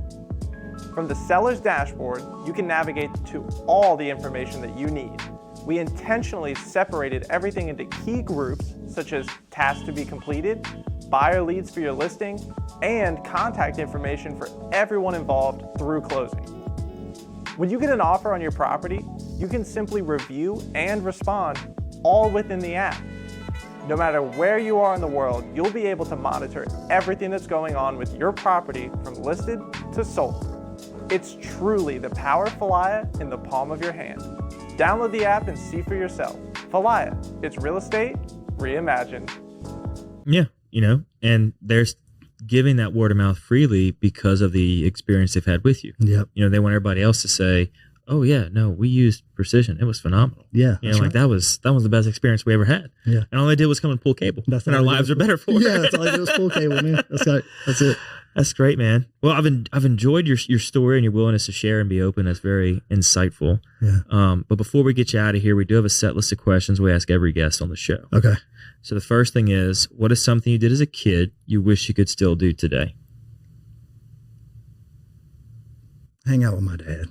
From the seller's dashboard, you can navigate to all the information that you need. We intentionally separated everything into key groups, such as tasks to be completed, buyer leads for your listing, and contact information for everyone involved through closing. When you get an offer on your property, you can simply review and respond all within the app. No matter where you are in the world, you'll be able to monitor everything that's going on with your property from listed to sold. It's truly the power of Falaya in the palm of your hand. Download the app and see for yourself. Falaya, it's real estate reimagined. Yeah, and there's giving that word of mouth freely because of the experience they've had with you. Yep. They want everybody else to say, oh yeah, no, we used Precision. It was phenomenal. Yeah. Like that was the best experience we ever had. Yeah. And all they did was come and pull cable. And our lives are better for it. Yeah, that's all I did was pull cable, man. That's it. That's great, man. Well, I've enjoyed your story and your willingness to share and be open. That's very insightful. Yeah. But before we get you out of here, we do have a set list of questions we ask every guest on the show. Okay. So the first thing is, what is something you did as a kid you wish you could still do today? Hang out with my dad.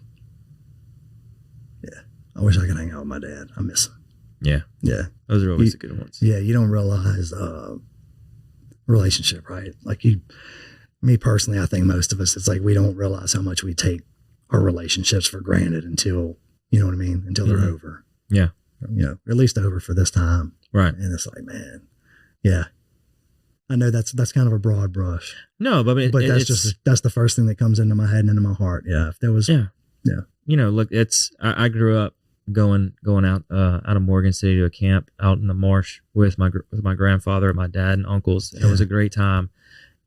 Yeah. I wish I could hang out with my dad. I miss him. Yeah. Yeah. Those are always the good ones. Yeah. You don't realize relationship, right? Like me personally, I think most of us, it's like we don't realize how much we take our relationships for granted until, you know what I mean? Until they're over. Yeah. At least over for this time. Right. And it's like, man, yeah. I know that's kind of a broad brush. No, but that's the first thing that comes into my head and into my heart. Yeah. If there was, yeah. You know, look, I grew up going out of Morgan City to a camp out in the marsh with my grandfather, my dad, and uncles. And It was a great time.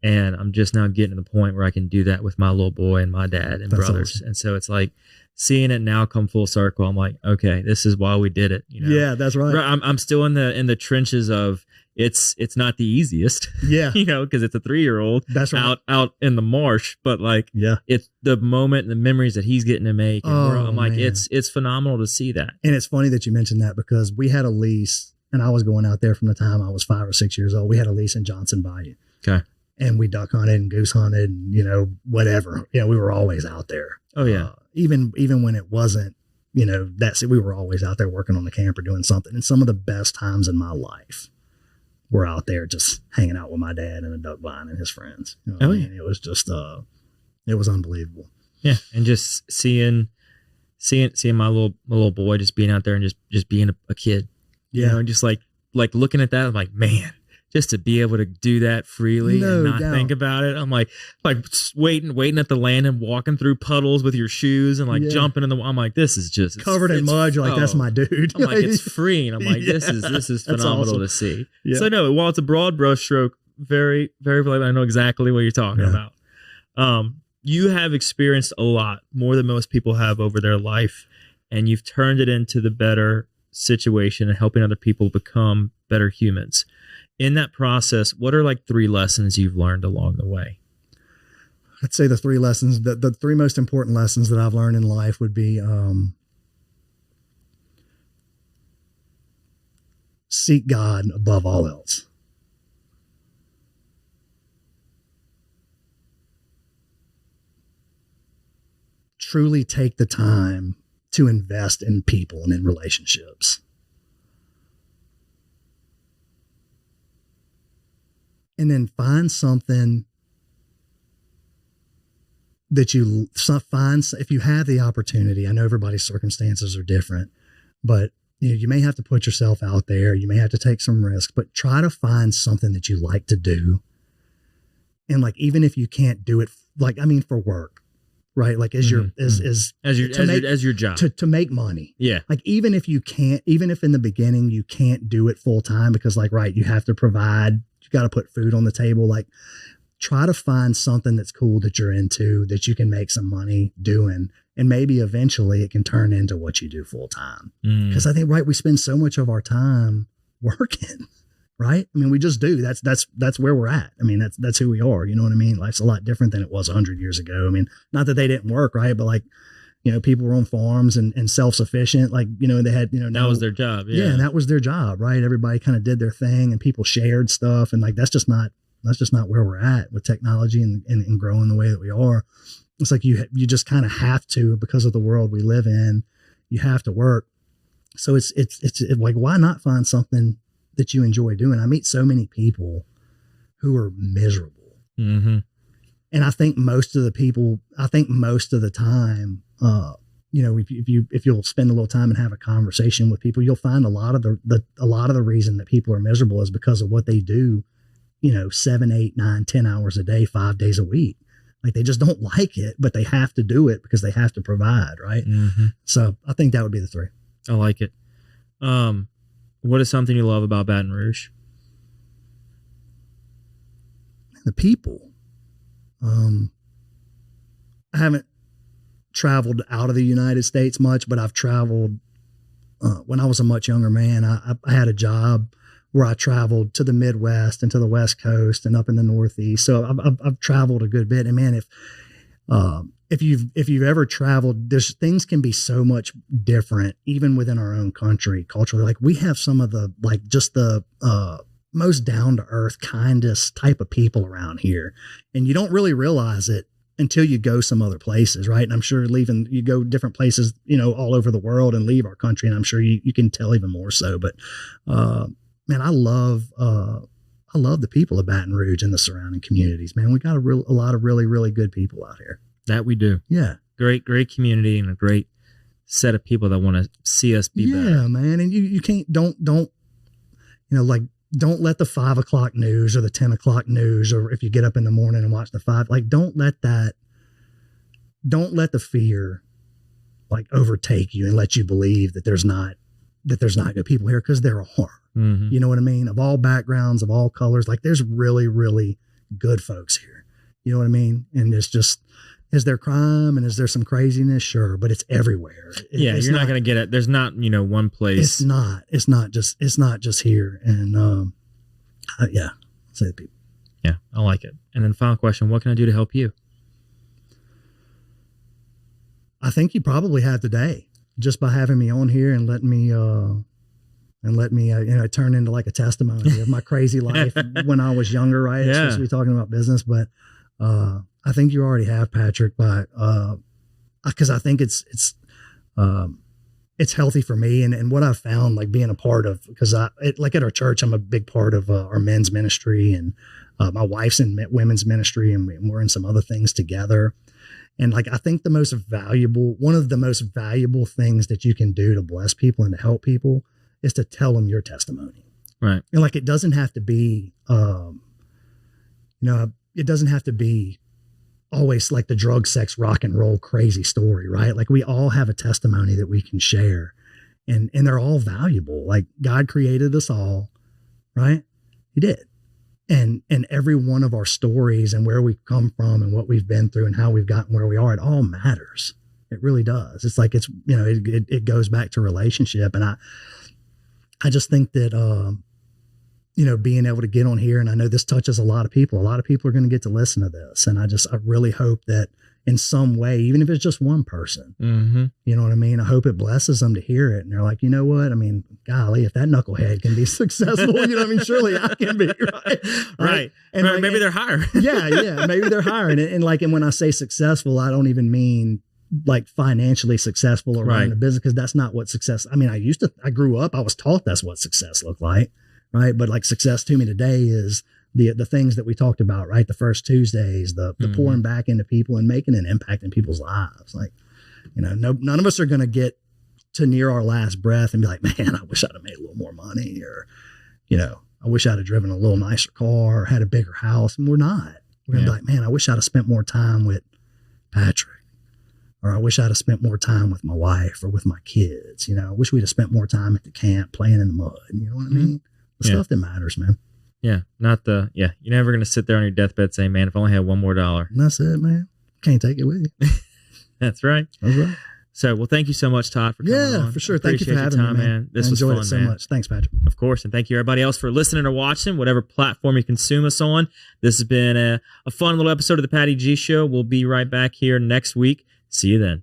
And I'm just now getting to the point where I can do that with my little boy and my dad and brothers. Awesome. And so it's like seeing it now come full circle. I'm like, okay, this is why we did it. You know? Yeah, that's right. I'm still in the trenches of it's not the easiest. Yeah. You know, because it's a 3-year-old that's right. out in the marsh. But like, it's the moment and the memories that he's getting to make. And I'm like, it's phenomenal to see that. And it's funny that you mentioned that because we had a lease and I was going out there from the time I was 5 or 6 years old. We had a lease in Johnson Bayou. Okay. And we duck hunted and goose hunted and, you know, whatever. Yeah, we were always out there. Oh, yeah. Even when it wasn't, you know, we were always out there working on the camper doing something. And some of the best times in my life were out there just hanging out with my dad and a duck blind and his friends. You know yeah. It was just, it was unbelievable. Yeah. And just seeing my little boy just being out there and just being a kid. Yeah. You know, and just like looking at that, I'm like, man. Just to be able to do that freely and not think about it. I'm like waiting at the land and walking through puddles with your shoes and jumping in the. I'm like, this is just covered in mud. You're like, that's my dude. I'm like, it's free, and I'm like, this is phenomenal to see. Yeah. So no, while it's a broad brushstroke, very very. I know exactly what you're talking about. You have experienced a lot more than most people have over their life, and you've turned it into the better situation and helping other people become better humans. In that process, what are like 3 lessons you've learned along the way? I'd say the 3 lessons, the 3 most important lessons that I've learned in life would be seek God above all else. Truly take the time to invest in people and in relationships. And then find something that you find, if you have the opportunity. I know everybody's circumstances are different, but you may have to put yourself out there. You may have to take some risks, but try to find something that you like to do. And like, even if you can't do it, for work, right? Like as your job to make money. Yeah. Like even if in the beginning you can't do it full time because you have to provide. You got to put food on the table. Like try to find something that's cool that you're into, that you can make some money doing. And maybe eventually it can turn into what you do full time. Because I think, we spend so much of our time working, right? I mean, we just do. That's where we're at. I mean, that's who we are. You know what I mean? Life's a lot different than it was 100 years ago. I mean, not that they didn't work, right? But people were on farms and self-sufficient. They had, that was their job. Yeah. And that was their job, right? Everybody kind of did their thing and people shared stuff. And that's just not where we're at with technology and growing the way that we are. It's like you just kind of have to, because of the world we live in, you have to work. So it's like, why not find something that you enjoy doing? I meet so many people who are miserable. Mm-hmm. And I think most of the time, if you'll spend a little time and have a conversation with people, you'll find a lot of the reason that people are miserable is because of what they do, 7, 8, 9, 10 hours a day, 5 days a week. Like they just don't like it, but they have to do it because they have to provide. Right. Mm-hmm. So I think that would be the 3. I like it. What is something you love about Baton Rouge? The people. I haven't traveled out of the United States much, but I've traveled when I was a much younger man. I had a job where I traveled to the Midwest and to the West Coast and up in the Northeast. So I've traveled a good bit. And man, if you've ever traveled, things can be so much different, even within our own country culturally. Like we have some of the most down to earth, kindest type of people around here, and you don't really realize it until you go some other places, right? And I'm sure you go different places, all over the world and leave our country, and I'm sure you can tell even more so. But man, I love the people of Baton Rouge and the surrounding communities. Man, we got a lot of really, really good people out here. That we do. Yeah. Great community and a great set of people that want to see us be better. Yeah, man. And you can't, don't, don't let the 5 o'clock news or the 10 o'clock news, or if you get up in the morning and watch the 5, like, don't let the fear like overtake you and let you believe that there's not good people here, because there are. Mm-hmm. You know what I mean? Of all backgrounds, of all colors, like there's really, really good folks here. You know what I mean? And it's just, is there crime and is there some craziness? Sure. But it's everywhere. You're not going to get it. There's not, one place. It's not just here. And, say the people. Yeah, I like it. And then final question, what can I do to help you? I think you probably have today, just by having me on here and letting me turn into like a testimony of my crazy life when I was younger, right? Yeah. It's supposed to be talking about business, but I think you already have, Patrick, but because I think it's healthy for me, and what I've found, like being a part of, because like at our church, I'm a big part of our men's ministry, and my wife's in women's ministry, and we're in some other things together. And like, I think one of the most valuable things that you can do to bless people and to help people is to tell them your testimony. Right. And like, it doesn't have to be, it doesn't have to be always like the drug, sex, rock and roll, crazy story, right? Like, we all have a testimony that we can share, and they're all valuable. Like, God created us all, right? He did. And every one of our stories and where we've come from and what we've been through and how we've gotten where we are, it all matters. It really does. It's like, it goes back to relationship. And I just think that, being able to get on here, and I know this touches a lot of people are going to get to listen to this. And I really hope that in some way, even if it's just one person, mm-hmm. you know what I mean? I hope it blesses them to hear it. And they're like, you know what? I mean, golly, if that knucklehead can be successful, you know what I mean? Surely I can be, right? Right. And or maybe they're higher. yeah. Maybe they're higher. And when I say successful, I don't even mean like financially successful or running a business, because that's not what success. I mean, I grew up, I was taught that's what success looked like. Right. But like, success to me today is the things that we talked about, right? The first Tuesdays, the mm-hmm. pouring back into people and making an impact in people's lives. Like, none of us are going to get to near our last breath and be like, man, I wish I'd have made a little more money, or, I wish I'd have driven a little nicer car or had a bigger house. And we're not. We're going to be like, man, I wish I'd have spent more time with Patrick, or I wish I'd have spent more time with my wife or with my kids. I wish we'd have spent more time at the camp playing in the mud. You know what I mean? The stuff that matters, man. Yeah. You're never going to sit there on your deathbed saying, man, if I only had $1 more. And that's it, man. Can't take it with you. That's right. That's right. So, well, thank you so much, Todd, for coming on. Yeah, for sure. Thank you for having me, man. This was fun, I enjoyed it so much. Thanks, Patrick. Of course. And thank you, everybody else, for listening or watching, whatever platform you consume us on. This has been a fun little episode of the Patty G Show. We'll be right back here next week. See you then.